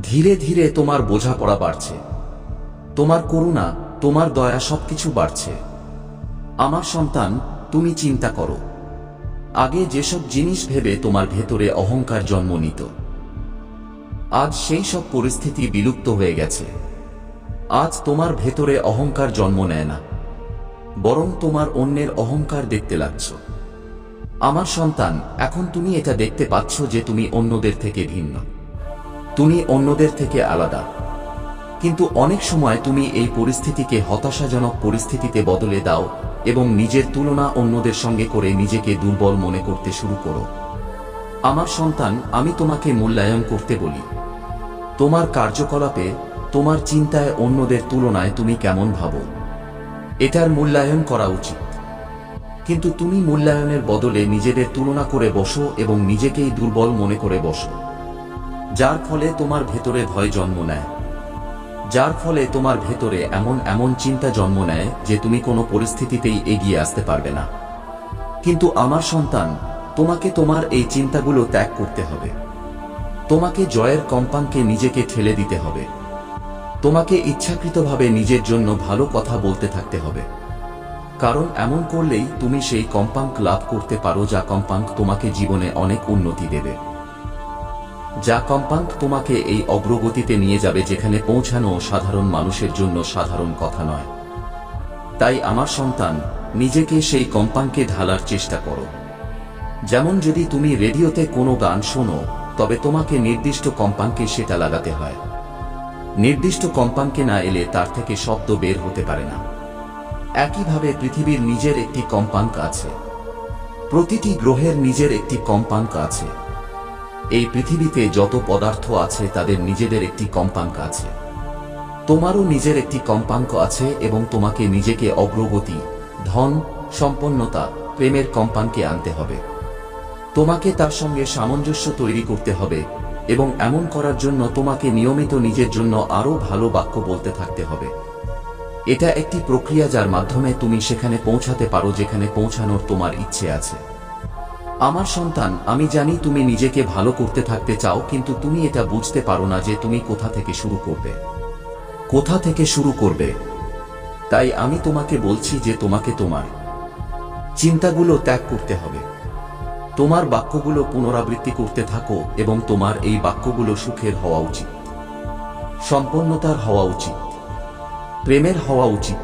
ধীরে ধীরে তোমার বোঝাপড়া বাড়ছে, তোমার করুণা, তোমার দয়া সবকিছু বাড়ছে। আমার সন্তান, তুমি চিন্তা করো, আগে যেসব জিনিস ভেবে তোমার ভেতরে অহংকার জন্ম নিত, আজ সেই সব পরিস্থিতি বিলুপ্ত হয়ে গেছে। আজ তোমার ভেতরে অহংকার জন্ম নেয় না, বরং তোমার অন্যের অহংকার দেখতে লাগছ। আমার সন্তান, এখন তুমি এটা দেখতে পাচ্ছ যে তুমি অন্যদের থেকে ভিন্ন, তুমি অন্যদের থেকে আলাদা। কিন্তু অনেক সময় তুমি এই পরিস্থিতিকে হতাশাজনক পরিস্থিতিতে বদলে দাও এবং নিজের তুলনা অন্যদের সঙ্গে করে নিজেকে দুর্বল মনে করতে শুরু করো। আমার সন্তান, আমি তোমাকে মূল্যায়ন করতে বলি। তোমার কার্যকলাপে, তোমার চিন্তায় অন্যদের তুলনায় তুমি কেমন ভাবো, এটার মূল্যায়ন করা উচিত। কিন্তু তুমি মূল্যায়নের বদলে নিজেদের তুলনা করে বসো এবং নিজেকেই দুর্বল মনে করে বসো, যার ফলে তোমার ভেতরে ভয় জন্ম নেয়, যার ফলে তোমার ভেতরে এমন এমন চিন্তা জন্ম নেয় যে তুমি কোনো পরিস্থিতিতেই এগিয়ে আসতে পারবে না। কিন্তু আমার সন্তান, তোমাকে তোমার এই চিন্তাগুলো ত্যাগ করতে হবে। তোমাকে জয়ের কম্পাঙ্কে নিজেকে ঠেলে দিতে হবে। তোমাকে ইচ্ছাকৃতভাবে নিজের জন্য ভালো কথা বলতে থাকতে হবে, কারণ এমন করলেই তুমি সেই কম্পাঙ্ক লাভ করতে পারো, যা কম্পাঙ্ক তোমাকে জীবনে অনেক উন্নতি দেবে, যা কম্পাঙ্ক তোমাকে এই অগ্রগতিতে নিয়ে যাবে যেখানে পৌঁছানো সাধারণ মানুষের জন্য সাধারণ কথা নয়। তাই আমার সন্তান, নিজেকে সেই কম্পাঙ্কে ঢালার চেষ্টা করো। যেমন যদি তুমি রেডিওতে কোনো গান শোনো, তবে তোমাকে নির্দিষ্ট কম্পাঙ্কে সেটা লাগাতে হয়। নির্দিষ্ট কম্পাঙ্কে না এলে তার থেকে শব্দ বের হতে পারে না। একইভাবে পৃথিবীর নিজের একটি কম্পাঙ্ক আছে, প্রতিটি গ্রহের নিজের একটি কম্পাঙ্ক আছে। এই পৃথিবীতে যত পদার্থ আছে তাদের নিজেদের একটি কম্পাঙ্ক আছে। তোমারও নিজের একটি কম্পাঙ্ক আছে এবং তোমাকে নিজেকে অগ্রগতি, ধন, সম্পন্নতা, প্রেমের কম্পাঙ্কে আনতে হবে। তোমাকে তার সঙ্গে সামঞ্জস্য তৈরি করতে হবে এবং এমন করার জন্য তোমাকে নিয়মিত নিজের জন্য আরো ভালো বাক্য বলতে থাকতে হবে। এটা একটি প্রক্রিয়া যার মাধ্যমে তুমি সেখানে পৌঁছাতে পারো যেখানে পৌঁছানোর তোমার ইচ্ছে আছে। আমার সন্তান, আমি জানি তুমি নিজেকে ভালো করতে থাকতে চাও, কিন্তু তুমি এটা বুঝতে পারো না যে তুমি কোথা থেকে শুরু করবে, কোথা থেকে শুরু করবে। তাই আমি তোমাকে বলছি যে তোমাকে তোমার চিন্তাগুলো ত্যাগ করতে হবে। তোমার বাক্যগুলো পুনরাবৃত্তি করতে থাকো এবং তোমার এই বাক্যগুলো সুখের হওয়া উচিত, সম্পন্নতার হওয়া উচিত, প্রেমের হওয়া উচিত।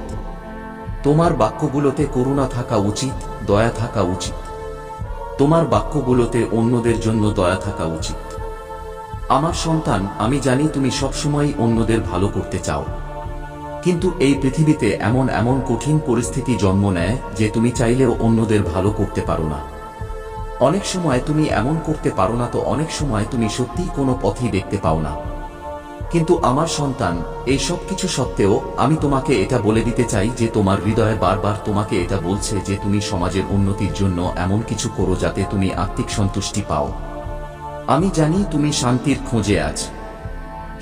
তোমার বাক্যগুলোতে করুণা থাকা উচিত, দয়া থাকা উচিত। তোমার বাক্যগুলোতে অন্যদের জন্য দয়া থাকা উচিত। আমার সন্তান, আমি জানি তুমি সবসময় অন্যদের ভালো করতে চাও, কিন্তু এই পৃথিবীতে এমন এমন কঠিন পরিস্থিতি জন্ম নেয় যে তুমি চাইলেও অন্যদের ভালো করতে পারো না। অনেক সময় তুমি এমন করতে পারো না, তো অনেক সময় তুমি সত্যিই কোনো পথই দেখতে পাও না। কিন্তু আমার সন্তান, এই সব কিছু সত্ত্বেও আমি তোমাকে এটা বলে দিতে চাই যে তোমার হৃদয়ে বারবার তোমাকে এটা বলছে যে তুমি সমাজের উন্নতির জন্য এমন কিছু করো যাতে তুমি আত্মিক সন্তুষ্টি পাও। আমি জানি তুমি শান্তির খোঁজে আছো,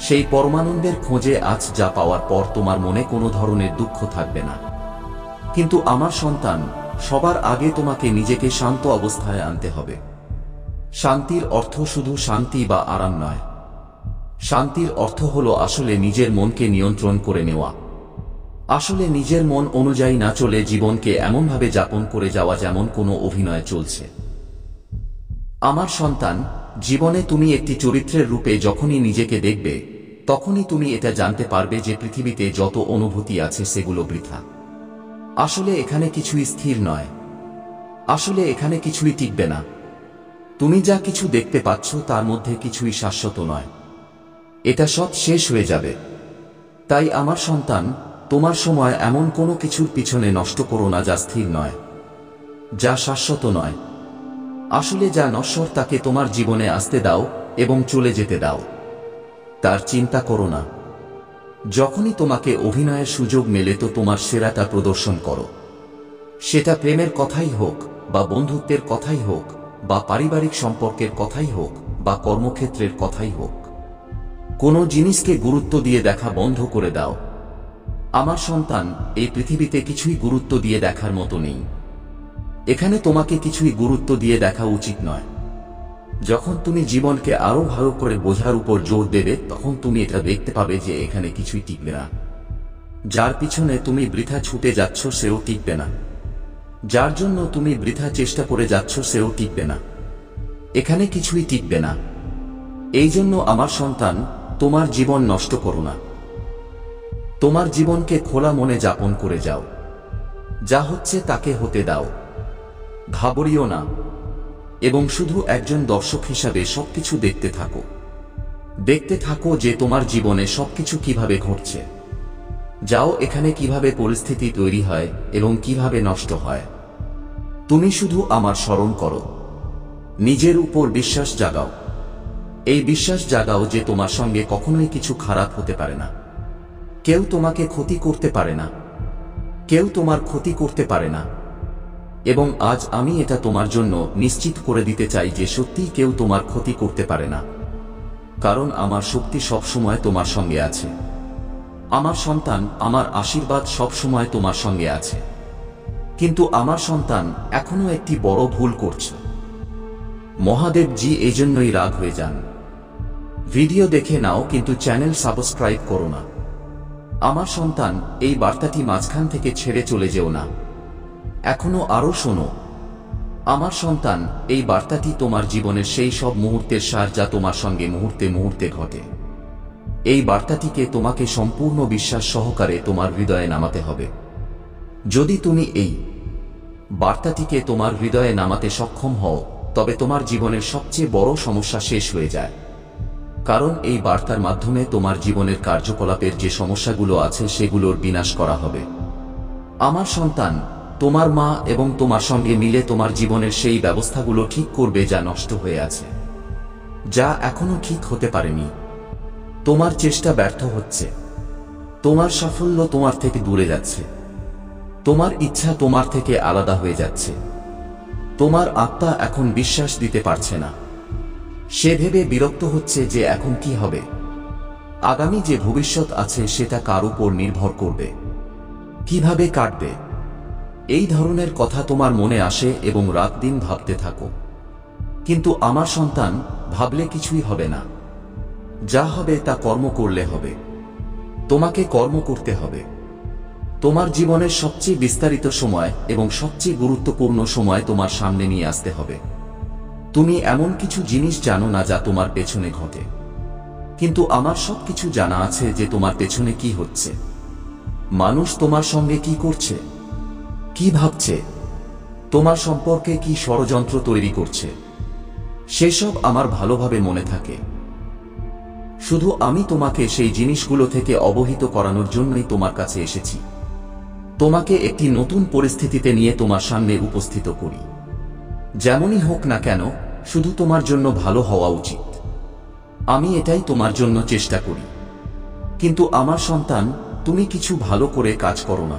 সেই পরমানন্দের খোঁজে আছো যা পাওয়ার পর তোমার মনে কোনো ধরনের দুঃখ থাকবে না। কিন্তু আমার সন্তান, সবার আগে তোমাকে নিজেকে শান্ত অবস্থায় আনতে হবে। শান্তির অর্থ শুধু শান্তি বা আরাম নয়। শান্তির অর্থ হলো আসলে নিজের মনকে নিয়ন্ত্রণ করে নেওয়া। আসলে নিজের মন অনুযায়ী না চলে জীবনকে এমনভাবে যাপন করে যাওয়া যেমন কোনো অভিনয় চলছে। আমার সন্তান, জীবনে তুমি একটি চরিত্রের রূপে যখনই নিজেকে দেখবে, তখনই তুমি এটা জানতে পারবে যে পৃথিবীতে যত অনুভূতি আছে সেগুলো বৃথা। আসলে এখানে কিছুই স্থির নয়। আসলে এখানে কিছুই টিকবে না। তুমি যা কিছু দেখতে পাচ্ছ তার মধ্যে কিছুই শাশ্বত নয়। এটা সব শেষ হয়ে যাবে। তাই আমার সন্তান, তোমার সময় এমন কোনো কিছুর পিছনে নষ্ট করো না যা স্থির নয়, যা শাশ্বত নয়। আসলে যা নশ্বর তাকে তোমার জীবনে আসতে দাও এবং চলে যেতে দাও। তার চিন্তা করো না। যখনই তোমাকে অভিনয়ের সুযোগ মেলে তো তোমার সেরাটা প্রদর্শন করো। সেটা প্রেমের কথাই হোক, বা বন্ধুত্বের কথাই হোক, বা পারিবারিক সম্পর্কের কথাই হোক, বা কর্মক্ষেত্রের কথাই হোক। কোনো জিনিসকে গুরুত্ব দিয়ে দেখা বন্ধ করে দাও। আমার সন্তান, এই পৃথিবীতে কিছুই গুরুত্ব দিয়ে দেখার মতো নেই। এখানে তোমাকে কিছুই গুরুত্ব দিয়ে দেখা উচিত নয়। যখন তুমি জীবনকে আরো ভালো করে বোঝার উপর জোর দেবে, তখন তুমি এটা দেখতে পাবে যে এখানে কিছুই টিকবে না। যার পিছনে তুমি বৃথা ছুটে যাচ্ছ সেও টিকবে না। যার জন্য তুমি বৃথা চেষ্টা করে যাচ্ছ সেও টিকবে না। এখানে কিছুই টিকবে না। এই জন্য আমার সন্তান, তোমার জীবন নষ্ট করো না। তোমার জীবনকে খোলা মনে যাপন করে যাও। যা হচ্ছে তাকে হতে দাও। ঘাবড়িও না এবং শুধু একজন দর্শক হিসাবে সবকিছু দেখতে থাকো। দেখতে থাকো যে তোমার জীবনে সবকিছু কিভাবে ঘটছে। যাও এখানে কিভাবে পরিস্থিতি তৈরি হয় এবং কিভাবে নষ্ট হয়। তুমি শুধু আমার স্মরণ করো। নিজের উপর বিশ্বাস জাগাও। এই বিশ্বাস জাগাও যে তোমার সঙ্গে কখনোই কিছু খারাপ হতে পারে না। কেউ তোমাকে ক্ষতি করতে পারে না। কেউ তোমার ক্ষতি করতে পারে না। এবং আজ আমি এটা তোমার জন্য নিশ্চিত করে দিতে চাই যে সত্যিই কেউ তোমার ক্ষতি করতে পারে না। কারণ আমার শক্তি সবসময় তোমার সঙ্গে আছে। আমার সন্তান, আমার আশীর্বাদ সবসময় তোমার সঙ্গে আছে। কিন্তু আমার সন্তান, এখনো একটি বড় ভুল করছে। মহাদেবজি এই জন্যই রাগ হয়ে যান। ভিডিও দেখে নাও কিন্তু চ্যানেল সাবস্ক্রাইব করো না। আমার সন্তান, এই বার্তাটি মাঝখান থেকে ছেড়ে চলে যেও না। এখনো আরো শোনো। আমার সন্তান, এই বার্তাটি তোমার জীবনের সেই সব মুহূর্তের সার যা তোমার সঙ্গে মুহূর্তে মুহূর্তে ঘটে। এই বার্তাটিকে তোমাকে সম্পূর্ণ বিশ্বাস সহকারে তোমার হৃদয়ে নামাতে হবে। যদি তুমি এই বার্তাটিকে তোমার হৃদয়ে নামাতে সক্ষম হও, তবে তোমার জীবনের সবচেয়ে বড় সমস্যা শেষ হয়ে যায়। কারণ এই বার্তার মাধ্যমে তোমার জীবনের কার্যকলাপের যে সমস্যাগুলো আছে সেগুলোর বিনাশ করা হবে। আমার সন্তান, তোমার মা এবং তোমার সঙ্গে মিলে তোমার জীবনের সেই ব্যবস্থাগুলো ঠিক করবে যা নষ্ট হয়ে আছে, যা এখনো ঠিক হতে পারেনি। তোমার চেষ্টা ব্যর্থ হচ্ছে। তোমার সাফল্য তোমার থেকে দূরে যাচ্ছে। তোমার ইচ্ছা তোমার থেকে আলাদা হয়ে যাচ্ছে। তোমার আত্মা এখন বিশ্বাস দিতে পারছে না। সে ভেবে বিরক্ত হচ্ছে যে এখন কি হবে। আগামী যে ভবিষ্যৎ আছে সেটা কার উপর নির্ভর করবে, কিভাবে কাটবে। এই ধরনের কথা তোমার মনে আসে এবং রাত দিন ভাবতে থাকো। কিন্তু আমার সন্তান, ভাবলে কিছুই হবে না। যা হবে তা কর্ম করলে হবে। তোমাকে কর্ম করতে হবে। তোমার জীবনের সবচেয়ে বিস্তারিত সময় এবং সবচেয়ে গুরুত্বপূর্ণ সময় তোমার সামনে নিয়ে আসতে হবে। তুমি এমন কিছু জিনিস জানো না যা তোমার পেছনে ঘটে, কিন্তু আমার সবকিছু জানা আছে যে তোমার পেছনে কি হচ্ছে। মানুষ তোমার সঙ্গে কি করছে, কি ভাবছে, তোমার সম্পর্কে কি ষড়যন্ত্র তৈরি করছে, সেসব আমার ভালোভাবে মনে থাকে। শুধু আমি তোমাকে সেই জিনিসগুলো থেকে অবহিত করানোর জন্যই তোমার কাছে এসেছি। তোমাকে একটি নতুন পরিস্থিতিতে নিয়ে তোমার সামনে উপস্থিত করি। যেমনই হোক না কেন, শুধু তোমার জন্য ভালো হওয়া উচিত। আমি এটাই তোমার জন্য চেষ্টা করি। কিন্তু আমার সন্তান, তুমি কিছু ভালো করে কাজ করো না।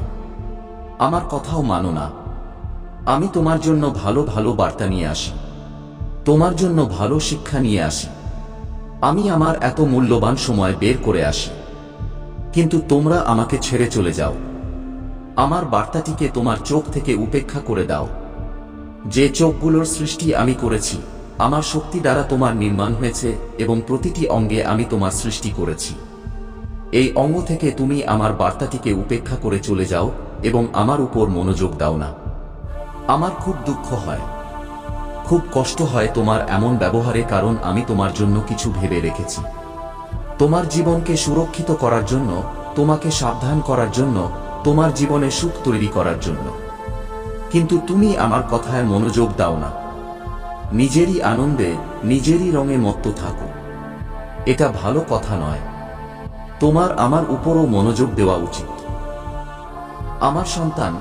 আমার কথাও মানো না। আমি তোমার জন্য ভালো ভালো বার্তা নিয়ে আসি। তোমার জন্য ভালো শিক্ষা নিয়ে আসি। আমি আমার এত মূল্যবান সময় বের করে আসি। কিন্তু তোমরা আমাকে ছেড়ে চলে যাও। আমার বার্তাটিকে তোমার চোখ থেকে উপেক্ষা করে দাও। যে চোখগুলোর সৃষ্টি আমি করেছি, আমার শক্তি দ্বারা তোমার নির্মাণ হয়েছে এবং প্রতিটি অঙ্গে আমি তোমার সৃষ্টি করেছি। এই অঙ্গ থেকে তুমি আমার বার্তাটিকে উপেক্ষা করে চলে যাও এবং আমার উপর মনোযোগ দাও না। আমার খুব দুঃখ হয়, খুব কষ্ট হয় তোমার এমন ব্যবহারে, কারণ আমি তোমার জন্য কিছু ভেবে রেখেছি। তোমার জীবনকে সুরক্ষিত করার জন্য, তোমাকে সাবধান করার জন্য, তোমার জীবনে সুখ তৈরি করার জন্য। কিন্তু তুমি আমার কথায় মনোযোগ দাও না। নিজেরই আনন্দে, নিজেরই রঙে মত্ত থাকো। এটা ভালো কথা নয়। তোমার আমার উপরও মনোযোগ দেওয়া উচিত। আমার সন্তান,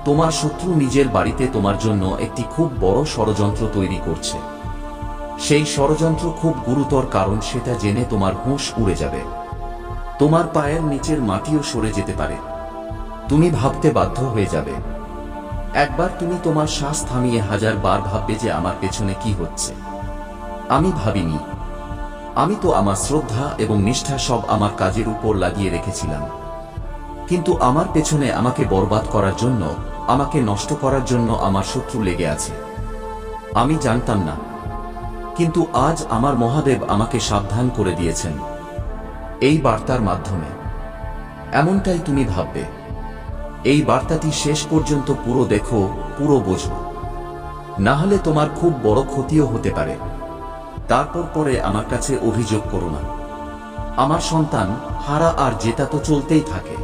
তোমার শত্রু নিজের বাড়িতে তোমার জন্য একটি খুব বড় ষড়যন্ত্র তৈরি করছে। সেই ষড়যন্ত্র খুব গুরুতর, কারণ সেটা জেনে তোমার হুঁশ উড়ে যাবে। তোমার পায়ের নিচের মাটিও সরে যেতে পারে। তুমি ভাবতে বাধ্য হয়ে যাবে। একবার তুমি তোমার শ্বাস থামিয়ে 1000 বার ভাববে যে আমার পেছনে কি হচ্ছে। আমি ভাবিনি। আমি তো আমার শ্রদ্ধা এবং নিষ্ঠা সব আমার কাজের উপর লাগিয়ে রেখেছিলাম। কিন্তু আমার পেছনে আমাকে বরবাদ করার জন্য, আমাকে নষ্ট করার জন্য আমার শত্রু লেগে আছে। আমি জানতাম না। কিন্তু আজ আমার মহাদেব আমাকে সাবধান করে দিয়েছেন এই বার্তার মাধ্যমে। এমনটাই তুমি ভাববে। এই বার্তাটি শেষ পর্যন্ত পুরো দেখো, পুরো বোঝো, না হলে তোমার খুব বড় ক্ষতিও হতে পারে। তারপর পরে আমার কাছে অভিযোগ করো না। আমার সন্তান, হারা আর জেতা তো চলতেই থাকে।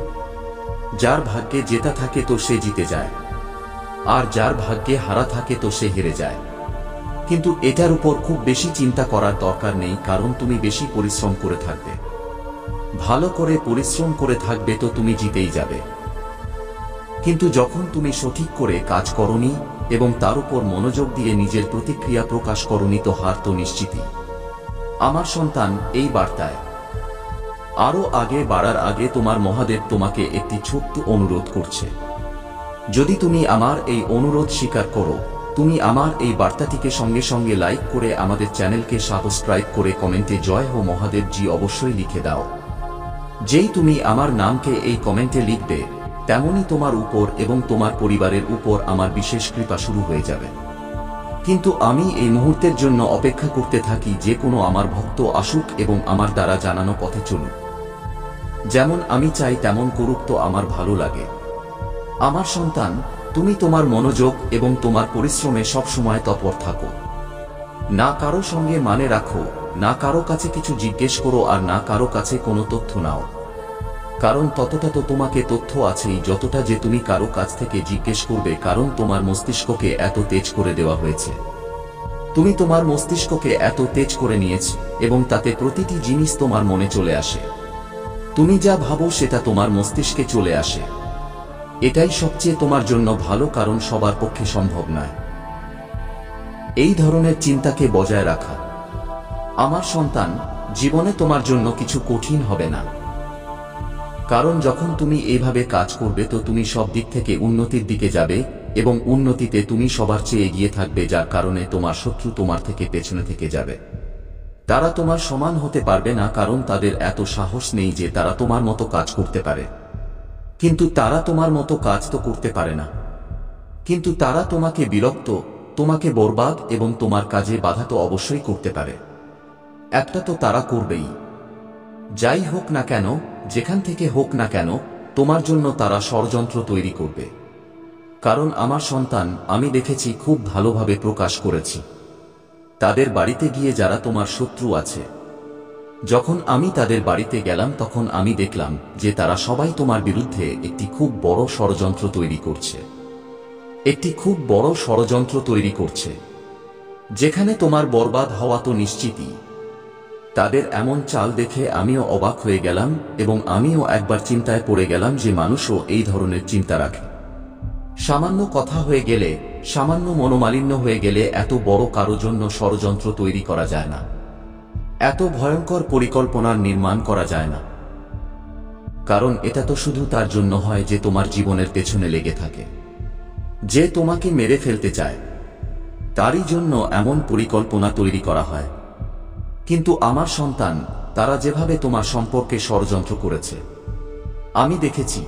যার ভাগ্যে জেতা থাকে তো সে জিতে যায়, আর যার ভাগ্যে হারা থাকে তো সে হেরে যায়। কিন্তু এটার উপর খুব বেশি চিন্তা করার দরকার নেই, কারণ তুমি বেশি পরিশ্রম করে থাকবে। ভালো করে পরিশ্রম করে থাকবে তো তুমি জিতেই যাবে। কিন্তু যখন তুমি সঠিক করে কাজ করনি এবং তার উপর মনোযোগ দিয়ে নিজের প্রতিক্রিয়া প্রকাশ করনি, তো হার তো নিশ্চিতই। আমার সন্তান, এই বার্তায় আরো আগে বাড়ার আগে তোমার মহাদেব তোমাকে একটি ছোট্ট অনুরোধ করছে। যদি তুমি আমার এই অনুরোধ স্বীকার করো, তুমি আমার এই বার্তাটিকে সঙ্গে সঙ্গে লাইক করে আমাদের চ্যানেলকে সাবস্ক্রাইব করে কমেন্টে জয় হো মহাদেব জি অবশ্যই লিখে দাও। যেই তুমি আমার নামকে এই কমেন্টে লিখবে, তেমনি তোমার উপর এবং তোমার পরিবারের উপর আমার বিশেষ কৃপা শুরু হয়ে যাবে। কিন্তু আমি এই মুহূর্তের জন্য অপেক্ষা করতে থাকি যে কোনো আমার ভক্ত আসুক এবং আমার দ্বারা জানানো পথে চলুক। যেমন আমি চাই তেমন করুক, তো আমার ভালো লাগে। আমার সন্তান, তুমি তোমার মনোযোগ এবং তোমার পরিশ্রমে সবসময় তৎপর থাকো। না কারো সঙ্গে মানে রাখো, না কারো কাছে কিছু জিজ্ঞেস করো, আর না কারো কাছে কোনো তথ্য নাও। কারণ ততটা তো তোমাকে তথ্য আছেই যতটা যে তুমি কারো কাছ থেকে জিজ্ঞেস করবে, কারণ তোমার মস্তিষ্ককে এত তেজ করে দেওয়া হয়েছে। তুমি তোমার মস্তিষ্ককে এত তেজ করে নিয়েছ এবং তাতে প্রতিটি জিনিস তোমার মনে চলে আসে। তুমি যা ভাবো সেটা তোমার মস্তিষ্কে চলে আসে। এটাই সবচেয়ে তোমার জন্য ভালো, কারণ সবার পক্ষে সম্ভব নয় এই ধরনের চিন্তাকে বজায় রাখা। আমার সন্তান, জীবনে তোমার জন্য কিছু কঠিন হবে না, কারণ যখন তুমি এইভাবে কাজ করবে তো তুমি সব দিক থেকে উন্নতির দিকে যাবে এবং উন্নতিতে তুমি সবার চেয়ে এগিয়ে থাকবে, যার কারণে তোমার শত্রু তোমার থেকে পেছনে থেকে যাবে। তারা তোমার সমান হতে পারবে না, কারণ তাদের এত সাহস নেই যে তারা তোমার মতো কাজ করতে পারে। কিন্তু তারা তোমার মতো কাজ তো করতে পারে না, কিন্তু তারা তোমাকে বিরক্ত, তোমাকে বরবাদ এবং তোমার কাজে বাধা তো অবশ্যই করতে পারে। একটা তো তারা করবেই। যাই হোক না কেন, যেখান থেকে হোক না কেন, তোমার জন্য তারা ষড়যন্ত্র তৈরি করবে। কারণ আমার সন্তান, আমি দেখেছি, খুব ভালোভাবে প্রকাশ করেছি। তাদের বাড়িতে গিয়ে যারা তোমার শত্রু আছে, যখন আমি তাদের বাড়িতে গেলাম তখন আমি দেখলাম যে তারা সবাই তোমার বিরুদ্ধে একটি খুব বড় ষড়যন্ত্র তৈরি করছে। একটি খুব বড় ষড়যন্ত্র তৈরি করছে, যেখানে তোমার বরবাদ হওয়া তো নিশ্চিতই। তাদের এমন চাল দেখে আমিও অবাক হয়ে গেলাম এবং আমিও একবার চিন্তায় পড়ে গেলাম যে মানুষও এই ধরনের চিন্তা রাখে। সামান্য কথা হয়ে গেলে, সামান্য মনোমালিন্য হয়ে গেলে এত বড় কারো জন্য ষড়যন্ত্র তৈরি করা যায় না, এত ভয়ঙ্কর পরিকল্পনার নির্মাণ করা যায় না। কারণ এটা তো শুধু তার জন্য হয় যে তোমার জীবনের পেছনে লেগে থাকে, যে তোমাকে মেরে ফেলতে চায়, তারই জন্য এমন পরিকল্পনা তৈরি করা হয়। কিন্তু আমার সন্তান, তারা যেভাবে তোমার সম্পর্কে ষড়যন্ত্র করেছে আমি দেখেছি।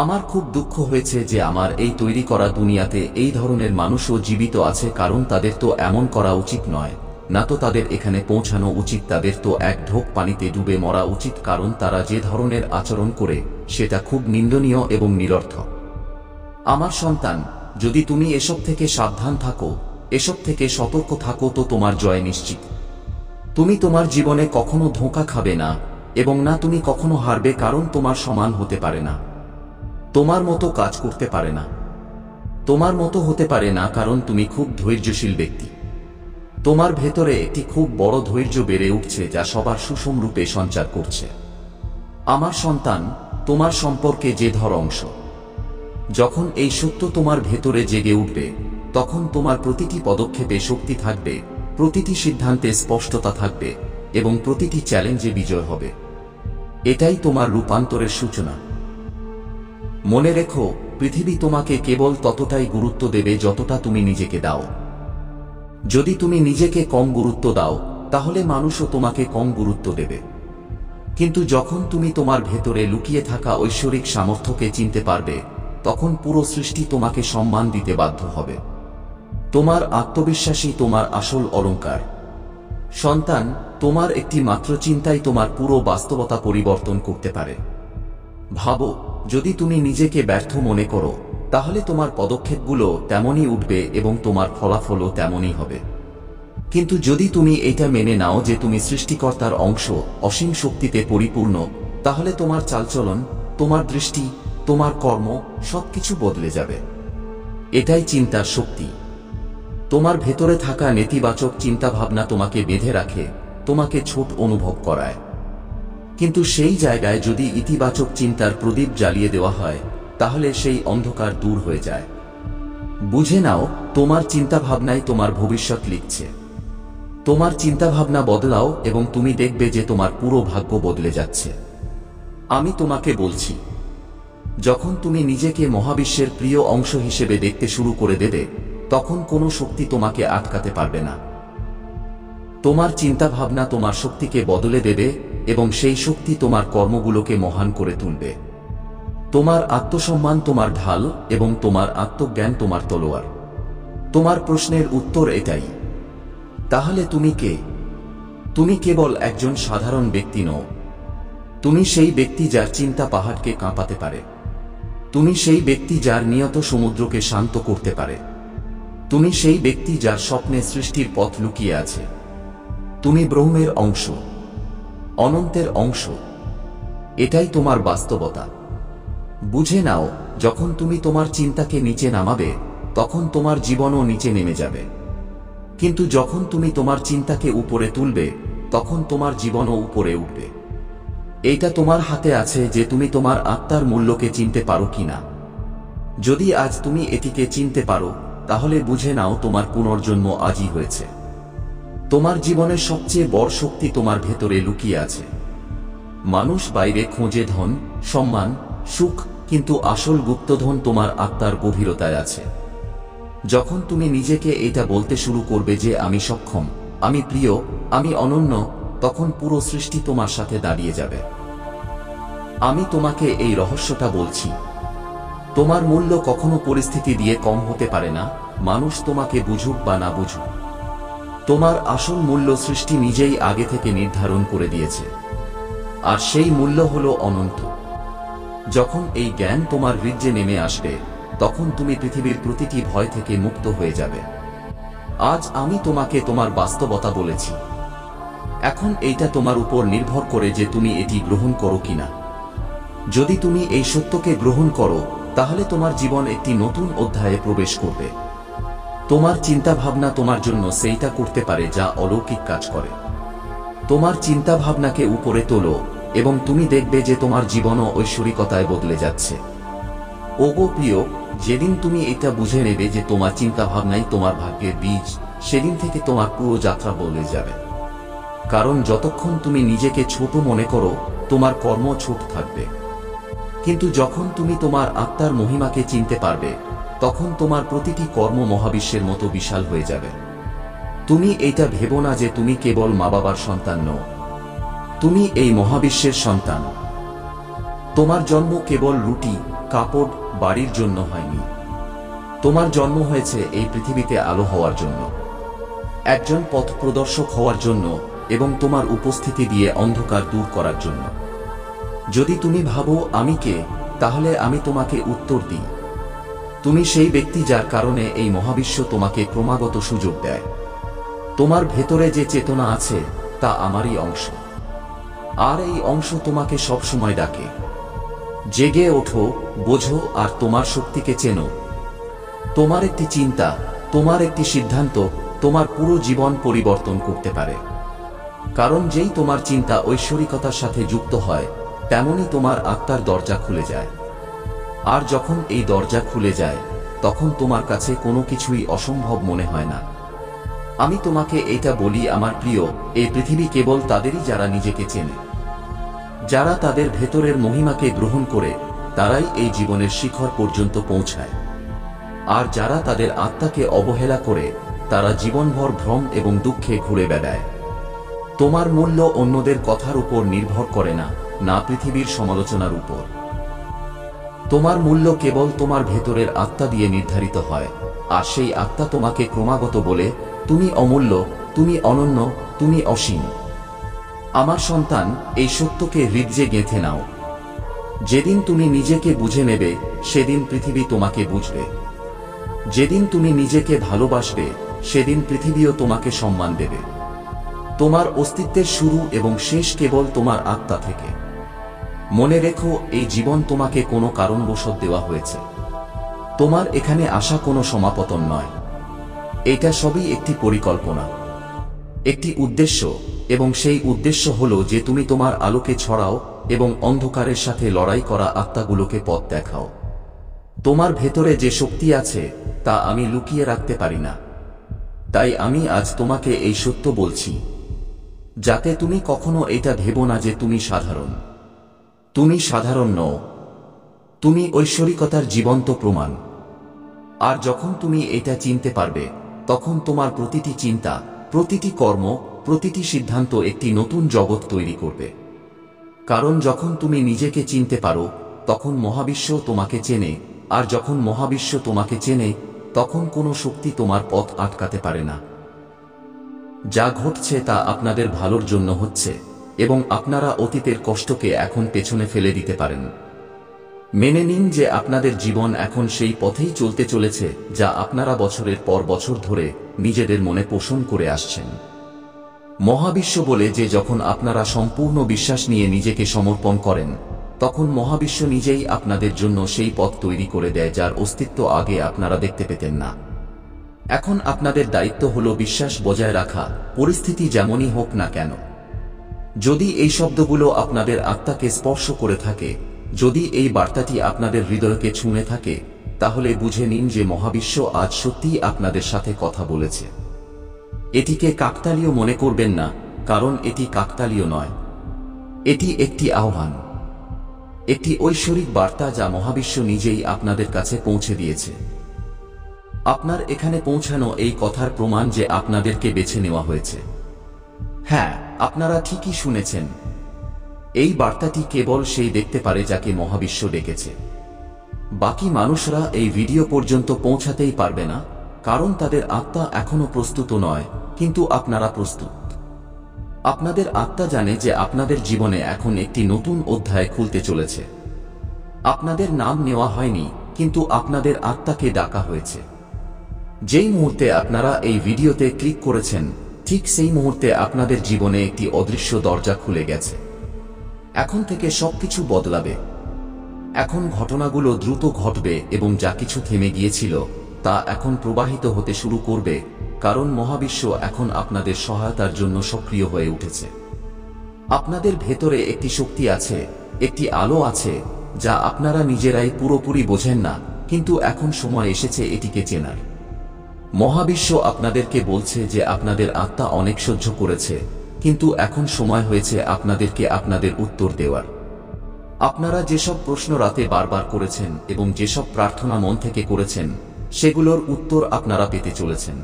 আমার খুব দুঃখ হয়েছে যে আমার এই তৈরি করা দুনিয়াতে এই ধরনের মানুষও জীবিত আছে, কারণ তাদের তো এমন করা উচিত নয়, না তো তাদের এখানে পৌঁছানো উচিত, তাদের তো এক ঢোক পানিতে ডুবে মরা উচিত, কারণ তারা যে ধরনের আচরণ করে সেটা খুব নিন্দনীয় এবং নিরর্থক। আমার সন্তান, যদি তুমি এসব থেকে সাবধান থাকো, এসব থেকে সতর্ক থাকো, তো তোমার জয় নিশ্চিত। তুমি তোমার জীবনে কখনো ধোঁকা খাবে না, এবং না তুমি কখনো হারবে, কারণ তোমার সমান হতে পারে না, তোমার মতো কাজ করতে পারে না, তোমার মতো হতে পারে না, কারণ তুমি খুব ধৈর্যশীল ব্যক্তি। তোমার ভেতরে একটি খুব বড় ধৈর্য বেড়ে উঠছে, যা সবার সুষম রূপে সঞ্চার করছে। আমার সন্তান, তোমার সম্পর্কে যে ধর অংশ, যখন এই সত্য তোমার ভেতরে জেগে উঠবে, তখন তোমার প্রতিটি পদক্ষেপে শক্তি থাকবে, প্রতিটি সিদ্ধান্তে স্পষ্টতা থাকবে, এবং প্রতিটি চ্যালেঞ্জে বিজয় হবে। এটাই তোমার রূপান্তরের সূচনা। মনে রেখো, পৃথিবী তোমাকে কেবল ততটাই গুরুত্ব দেবে যতটা তুমি নিজেকে দাও। যদি তুমি নিজেকে কম গুরুত্ব দাও, তাহলে মানুষও তোমাকে কম গুরুত্ব দেবে। কিন্তু যখন তুমি তোমার ভেতরে লুকিয়ে থাকা ঐশ্বরিক সামর্থ্যকে চিনতে পারবে, তখন পুরো সৃষ্টি তোমাকে সম্মান দিতে বাধ্য হবে। তোমার আত্মবিশ্বাসই তোমার আসল অলংকার। সন্তান, তোমার একটি মাত্র চিন্তাই তোমার পুরো বাস্তবতা পরিবর্তন করতে পারে। ভাবো, যদি তুমি নিজেকে ব্যর্থ মনে করো, তাহলে তোমার পদক্ষেপগুলো তেমনই উঠবে এবং তোমার ফলাফলও তেমনই হবে। কিন্তু যদি তুমি এটা মেনে নাও যে তুমি সৃষ্টিকর্তার অংশ, অসীম শক্তিতে পরিপূর্ণ, তাহলে তোমার চালচলন, তোমার দৃষ্টি, তোমার কর্ম সবকিছু বদলে যাবে। এটাই চিন্তার শক্তি। তোমার ভেতরে থাকা নেতিবাচক চিন্তাভাবনা তোমাকে বেঁধে রাখে, তোমাকে ছোট অনুভব করায়। কিন্তু সেই জায়গায় যদি ইতিবাচক চিন্তার প্রদীপ জ্বালিয়ে দেওয়া হয়, তাহলে সেই অন্ধকার দূর হয়ে যায়। বুঝে নাও, তোমার চিন্তাভাবনাই তোমার ভবিষ্যৎ লিখছে। তোমার চিন্তাভাবনা বদলাও এবং তুমি দেখবে যে তোমার পুরো ভাগ্য বদলে যাচ্ছে। আমি তোমাকে বলছি, যখন তুমি নিজেকে মহাবিশ্বের প্রিয় অংশ হিসেবে দেখতে শুরু করে দেবে, তখন কোনো শক্তি তোমাকে আটকাতে পারবে না। তোমার চিন্তাভাবনা তোমার শক্তিকে বদলে দেবে, এবং সেই শক্তি তোমার কর্মগুলোকে মহান করে তুলবে। তোমার আত্মসম্মান তোমার ঢাল, এবং তোমার আত্মজ্ঞান তোমার তলোয়ার। তোমার প্রশ্নের উত্তর এটাই। তাহলে তুমি কে? তুমি কেবল একজন সাধারণ ব্যক্তি নও। তুমি সেই ব্যক্তি যার চিন্তা পাহাড়কে কাঁপাতে পারে। তুমি সেই ব্যক্তি যার নিয়ত সমুদ্রকে শান্ত করতে পারে। তুমি সেই ব্যক্তি যার স্বপ্নে সৃষ্টির পথ লুকিয়ে আছে। তুমি ব্রহ্মের অংশ, অনন্তের অংশ। এটাই তোমার বাস্তবতা। বুঝে নাও, যখন তুমি তোমার চিন্তাকে নিচে নামাবে, তখন তোমার জীবনও নিচে নেমে যাবে। কিন্তু যখন তুমি তোমার চিন্তাকে উপরে তুলবে, তখন তোমার জীবনও উপরে উঠবে। এইটা তোমার হাতে আছে যে তুমি তোমার আত্মার মূল্যকে চিনতে পারো কিনা। যদি আজ তুমি এটিকে চিনতে পারো, তাহলে বুঝে নাও তোমার পুনর্জন্ম আজই হয়েছে। তোমার জীবনের সবচেয়ে বড় শক্তি তোমার ভেতরে লুকিয়ে আছে। মানুষ বাইরে খোঁজে ধন, সম্মান, সুখ, কিন্তু আসল গুপ্তধন তোমার আত্মার গভীরতায় আছে। যখন তুমি নিজেকে এটা বলতে শুরু করবে যে আমি সক্ষম, আমি প্রিয়, আমি অনন্য, তখন পুরো সৃষ্টি তোমার সাথে দাঁড়িয়ে যাবে। আমি তোমাকে এই রহস্যটা বলছি। তোমার মূল্য কখনো পরিস্থিতি দিয়ে কম হতে পারে না, মানুষ তোমাকে বুঝুক বা না বুঝুক। তোমার আসল মূল্য সৃষ্টি নিজেই আগে থেকে নির্ধারণ করে দিয়েছে, আর সেই মূল্য হলো অনন্ত। যখন এই জ্ঞান তোমার হৃদয়ে নেমে আসবে, তখন তুমি পৃথিবীর প্রতিটি ভয় থেকে মুক্ত হয়ে যাবে। আজ আমি তোমাকে তোমার বাস্তবতা বলেছি। এখন এইটা তোমার উপর নির্ভর করে যে তুমি এটি গ্রহণ করো কিনা। যদি তুমি এই সত্যকে গ্রহণ করো, তাহলে তোমার জীবন একটি নতুন অধ্যায়ে প্রবেশ করবে। তোমার চিন্তাভাবনা তোমার জন্য সেইটা করতে পারে যা অলৌকিক কাজ করে। তোমার চিন্তাভাবনাকে উপরে তোলো, এবং তুমি দেখবে যে তোমার জীবনও ঐশ্বরিকতায় বদলে যাচ্ছে। ওগো প্রিয়, যেদিন তুমি এটা বুঝে নেবে যে তোমার চিন্তাভাবনাই তোমার ভাগ্যের বীজ, সেদিন থেকে তোমার পুরো যাত্রা বদলে যাবে। কারণ যতক্ষণ তুমি নিজেকে ছোট মনে করো, তোমার কর্ম ছোট থাকবে। কিন্তু যখন তুমি তোমার আত্মার মহিমাকে চিনতে পারবে, তখন তোমার প্রতিটি কর্ম মহাবিশ্বের মতো বিশাল হয়ে যাবে। তুমি এইটা ভেবো না যে তুমি কেবল মা বাবার সন্তান নও, তুমি এই মহাবিশ্বের সন্তান। তোমার জন্ম কেবল রুটি, কাপড়, বাড়ির জন্য হয়নি। তোমার জন্ম হয়েছে এই পৃথিবীতে আলো হওয়ার জন্য। একজন পথ প্রদর্শক হওয়ার জন্য এবং তোমার উপস্থিতি দিয়ে অন্ধকার দূর করার জন্য। যদি তুমি ভাবো আমি কে, তাহলে আমি তোমাকে উত্তর দিই, তুমি সেই ব্যক্তি যার কারণে এই মহাবিশ্ব তোমাকে ক্রমাগত সুযোগ দেয়। তোমার ভেতরে যে চেতনা আছে তা আমারই অংশ, আর এই অংশ তোমাকে সব সময় ডাকে, জেগে ওঠো, বোঝো আর তোমার শক্তিকে চেনো। তোমার একটি চিন্তা, তোমার একটি সিদ্ধান্ত তোমার পুরো জীবন পরিবর্তন করতে পারে। কারণ যেই তোমার চিন্তা ঐশ্বরিকতার সাথে যুক্ত হয়, তেমনি তোমার আত্মার দরজা খুলে যায়। আর যখন এই দরজা খুলে যায়, তখন তোমার কাছে কোনো কিছুই অসম্ভব মনে হয় না। আমি তোমাকে এটা বলি আমার প্রিয়, এই পৃথিবী কেবল তাদেরই যারা নিজেকে চেনে, যারা তাদের ভেতরের মহিমাকে গ্রহণ করে, তারাই এই জীবনের শিখর পর্যন্ত পৌঁছায়। আর যারা তাদের আত্মাকে অবহেলা করে, তারা জীবনভর ভ্রম এবং দুঃখে ঘুরে বেড়ায়। তোমার মূল্য অন্যদের কথার উপর নির্ভর করে না, না পৃথিবীর সমালোচনার উপর। তোমার মূল্য কেবল তোমার ভেতরের আত্মা দিয়ে নির্ধারিত হয়, আর সেই আত্মা তোমাকে ক্রমাগত বলে, তুমি অমূল্য, তুমি অনন্য, তুমি অসীম। আমার সন্তান, এই সত্যকে হৃদয়ে গেঁথে নাও। যেদিন তুমি নিজেকে বুঝে নেবে, সেদিন পৃথিবী তোমাকে বুঝবে। যেদিন তুমি নিজেকে ভালোবাসবে, সেদিন পৃথিবীও তোমাকে সম্মান দেবে। তোমার অস্তিত্বের শুরু এবং শেষ কেবল তোমার আত্মা থেকে। মনে রেখো, এই জীবন তোমাকে কোনো কারণবশত দেওয়া হয়েছে। তোমার এখানে আসা কোনো সমাপতন নয়। এটা সবই একটি পরিকল্পনা, একটি উদ্দেশ্য, এবং সেই উদ্দেশ্য হলো যে তুমি তোমার আলোকে ছড়াও এবং অন্ধকারের সাথে লড়াই করা আত্মাগুলোকে পথ দেখাও। তোমার ভেতরে যে শক্তি আছে তা আমি লুকিয়ে রাখতে পারি না। তাই আমি আজ তোমাকে এই সত্য বলছি, যাতে তুমি কখনো এটা ভেবো না যে তুমি সাধারণ। তুমি সাধারণ নও, তুমি ঐশ্বরিকতার জীবন্ত প্রমাণ। আর যখন তুমি এটা চিনতে পারবে, তখন তোমার প্রতিটি চিন্তা, প্রতিটি কর্ম, প্রতিটি সিদ্ধান্ত একটি নতুন জগৎ তৈরি করবে। কারণ যখন তুমি নিজেকে চিনতে পারো, তখন মহাবিশ্ব তোমাকে চেনে, আর যখন মহাবিশ্ব তোমাকে চেনে, তখন কোনো শক্তি তোমার পথ আটকাতে পারে না। যা ঘটছে তা আপনাদের ভালোর জন্য হচ্ছে, এবং আপনারা অতীতের কষ্টকে এখন পেছনে ফেলে দিতে পারেন। মেনে নিন যে আপনাদের জীবন এখন সেই পথেই চলতে চলেছে যা আপনারা বছরের পর বছর ধরে নিজেদের মনে পোষণ করে আসছেন। মহাবিশ্ব বলে যে যখন আপনারা সম্পূর্ণ বিশ্বাস নিয়ে নিজেকে সমর্পণ করেন, তখন মহাবিশ্ব নিজেই আপনাদের জন্য সেই পথ তৈরি করে দেয় যার অস্তিত্ব আগে আপনারা দেখতে পেতেন না। এখন আপনাদের দায়িত্ব হলো বিশ্বাস বজায় রাখা, পরিস্থিতি যেমনই হোক না কেন। যদি এই শব্দগুলো আপনাদের আত্মাকে স্পর্শ করে থাকে, যদি এই বার্তাটি আপনাদের হৃদয়কে ছুঁয়ে থাকে, তাহলে বুঝে নিন যে মহাবিশ্ব আজ সত্যিই আপনাদের সাথে কথা বলেছে। এটিকে কাকতালীয় মনে করবেন না, কারণ এটি কাকতালীয় নয়। এটি একটি আহ্বান, একটি ঐশ্বরিক বার্তা যা মহাবিশ্ব নিজেই আপনাদের কাছে পৌঁছে দিয়েছে। আপনার এখানে পৌঁছানো এই কথার প্রমাণ যে আপনাদেরকে বেছে নেওয়া হয়েছে। হ্যাঁ, আপনারা ঠিকই শুনেছেন। এই বার্তাটি কেবল সেই দেখতে পারে যাকে মহাবিশ্ব ডেকেছে। বাকি মানুষরা এই ভিডিও পর্যন্ত পৌঁছাতেই পারবে না, কারণ তাদের আত্মা এখনো প্রস্তুত নয়, কিন্তু আপনারা প্রস্তুত। আপনাদের আত্মা জানে যে আপনাদের জীবনে এখন একটি নতুন অধ্যায় খুলতে চলেছে। আপনাদের নাম নেওয়া হয়নি, কিন্তু আপনাদের আত্মাকে ডাকা হয়েছে। যেই মুহূর্তে আপনারা এই ভিডিওতে ক্লিক করেছেন, ঠিক সেই মুহূর্তে আপনাদের জীবনে একটি অদৃশ্য দরজা খুলে গেছে। এখন থেকে সবকিছু বদলাবে। এখন ঘটনাগুলো দ্রুত ঘটবে এবং যা কিছু থেমে গিয়েছিল তা এখন প্রবাহিত হতে শুরু করবে, কারণ মহাবিশ্ব এখন আপনাদের সহায়তার জন্য সক্রিয় হয়ে উঠেছে। আপনাদের ভেতরে একটি শক্তি আছে, একটি আলো আছে, যা আপনারা নিজেরাই পুরোপুরি বোঝেন না, কিন্তু এখন সময় এসেছে এটিকে চেনার। মহাবিশ্ব আপনাদেরকে বলছে যে আপনাদের আত্মা অনেক সহ্য করেছে, কিন্তু এখন সময় হয়েছে আপনাদেরকে আপনাদের উত্তর দেওয়ার। আপনারা যেসব প্রশ্ন রাতে বারবার করেছেন এবং যেসব প্রার্থনা মন থেকে করেছেন, সেগুলোর উত্তর আপনারা পেতে চলেছেন।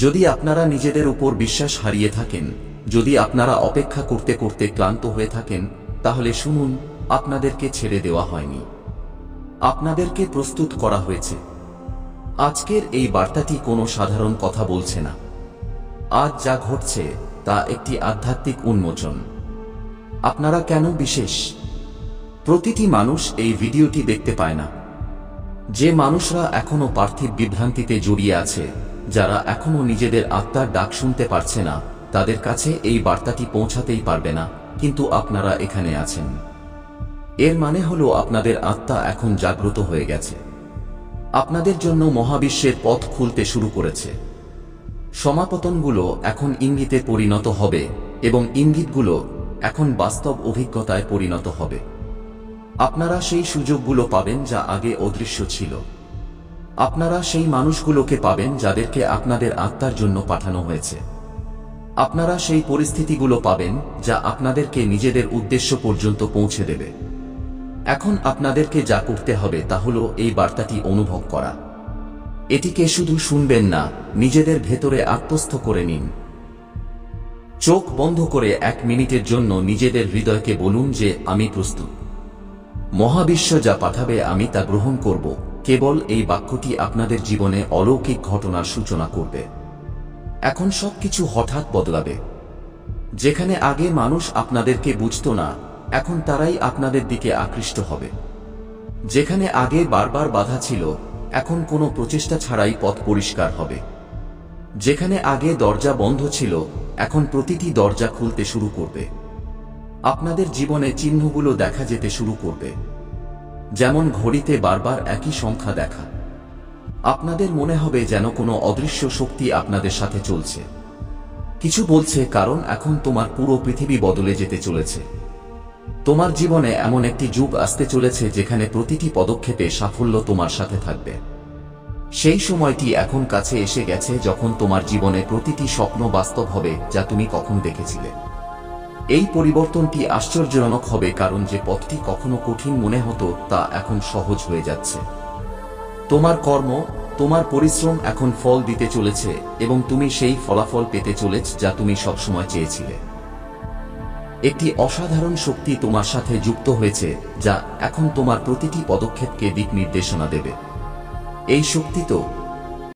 যদি আপনারা নিজেদের উপর বিশ্বাস হারিয়ে থাকেন, যদি আপনারা অপেক্ষা করতে করতে ক্লান্ত হয়ে থাকেন, তাহলে শুনুন, আপনাদেরকে ছেড়ে দেওয়া হয়নি। আপনাদেরকে প্রস্তুত করা হয়েছে। আজকের এই বার্তাটি কোনো সাধারণ কথা বলছে না। আজ যা ঘটছে তা একটি আধ্যাত্মিক উন্মোচন। আপনারা কেন বিশেষ? প্রতিটি মানুষ এই ভিডিওটি দেখতে পায় না। যে মানুষরা এখনো পার্থিব বিভ্রান্তিতে জড়িয়ে আছে, যারা এখনো নিজেদের আত্মার ডাক শুনতে পারছে না, তাদের কাছে এই বার্তাটি পৌঁছাতেই পারবে না, কিন্তু আপনারা এখানে আছেন। এর মানে হলো আপনাদের আত্মা এখন জাগ্রত হয়ে গেছে। আপনাদের জন্য মহাবিশ্বের পথ খুলতে শুরু করেছে। সমাপতনগুলো এখন ইঙ্গিতে পরিণত হবে এবং ইঙ্গিতগুলো এখন বাস্তব অভিজ্ঞতায় পরিণত হবে। আপনারা সেই সুযোগগুলো পাবেন যা আগে অদৃশ্য ছিল। আপনারা সেই মানুষগুলোকে পাবেন যাদেরকে আপনাদের আত্মার জন্য পাঠানো হয়েছে। আপনারা সেই পরিস্থিতিগুলো পাবেন যা আপনাদেরকে নিজেদের উদ্দেশ্য পর্যন্ত পৌঁছে দেবে। এখন আপনাদেরকে যা করতে হবে তা হলো এই বার্তাটি অনুভব করা। এটিকে শুধু শুনবেন না, নিজেদের ভেতরে আত্মস্থ করে নিন। চোখ বন্ধ করে 1 মিনিটের জন্য নিজেদের হৃদয়কে বলুন যে আমি প্রস্তুত। মহাবিশ্ব যা পাঠাবে আমি তা গ্রহণ করব। কেবল এই বাক্যটি আপনাদের জীবনে অলৌকিক ঘটনার সূচনা করবে। এখন সবকিছু হঠাৎ বদলাবে। যেখানে আগে মানুষ আপনাদেরকে বুঝত না, এখন তারাই আপনাদের দিকে আকৃষ্ট হবে। যেখানে আগে বারবার বাধা ছিল, এখন কোনো প্রচেষ্টা ছাড়াই পথ পরিষ্কার হবে। যেখানে আগে দরজা বন্ধ ছিল, এখন প্রতিটি দরজা খুলতে শুরু করবে। আপনাদের জীবনে চিহ্নগুলো দেখা যেতে শুরু করবে, যেমন ঘড়িতে বারবার একই সংখ্যা দেখা। আপনাদের মনে হবে যেন কোনো অদৃশ্য শক্তি আপনাদের সাথে চলছে, কিছু বলছে, কারণ এখন তোমার পুরো পৃথিবী বদলে যেতে চলেছে। তোমার জীবনে এমন একটি যুগ আসতে চলেছে যেখানে প্রতিটি পদক্ষেপে সাফল্য তোমার সাথে থাকবে। সেই সময়টি এখন কাছে এসে গেছে যখন তোমার জীবনে প্রতিটি স্বপ্ন বাস্তব হবে যা তুমি কখন দেখেছিলে। এই পরিবর্তনটি আশ্চর্যজনক হবে, কারণ যে পথটি কখনো কঠিন মনে হতো তা এখন সহজ হয়ে যাচ্ছে। তোমার কর্ম, তোমার পরিশ্রম এখন ফল দিতে চলেছে এবং তুমি সেই ফলাফল পেতে চলেছ যা তুমি সবসময় চেয়েছিলে। একটি অসাধারণ শক্তি তোমার সাথে যুক্ত হয়েছে যা এখন তোমার প্রতিটি পদক্ষেপকে দিক নির্দেশনা দেবে। এই শক্তি তো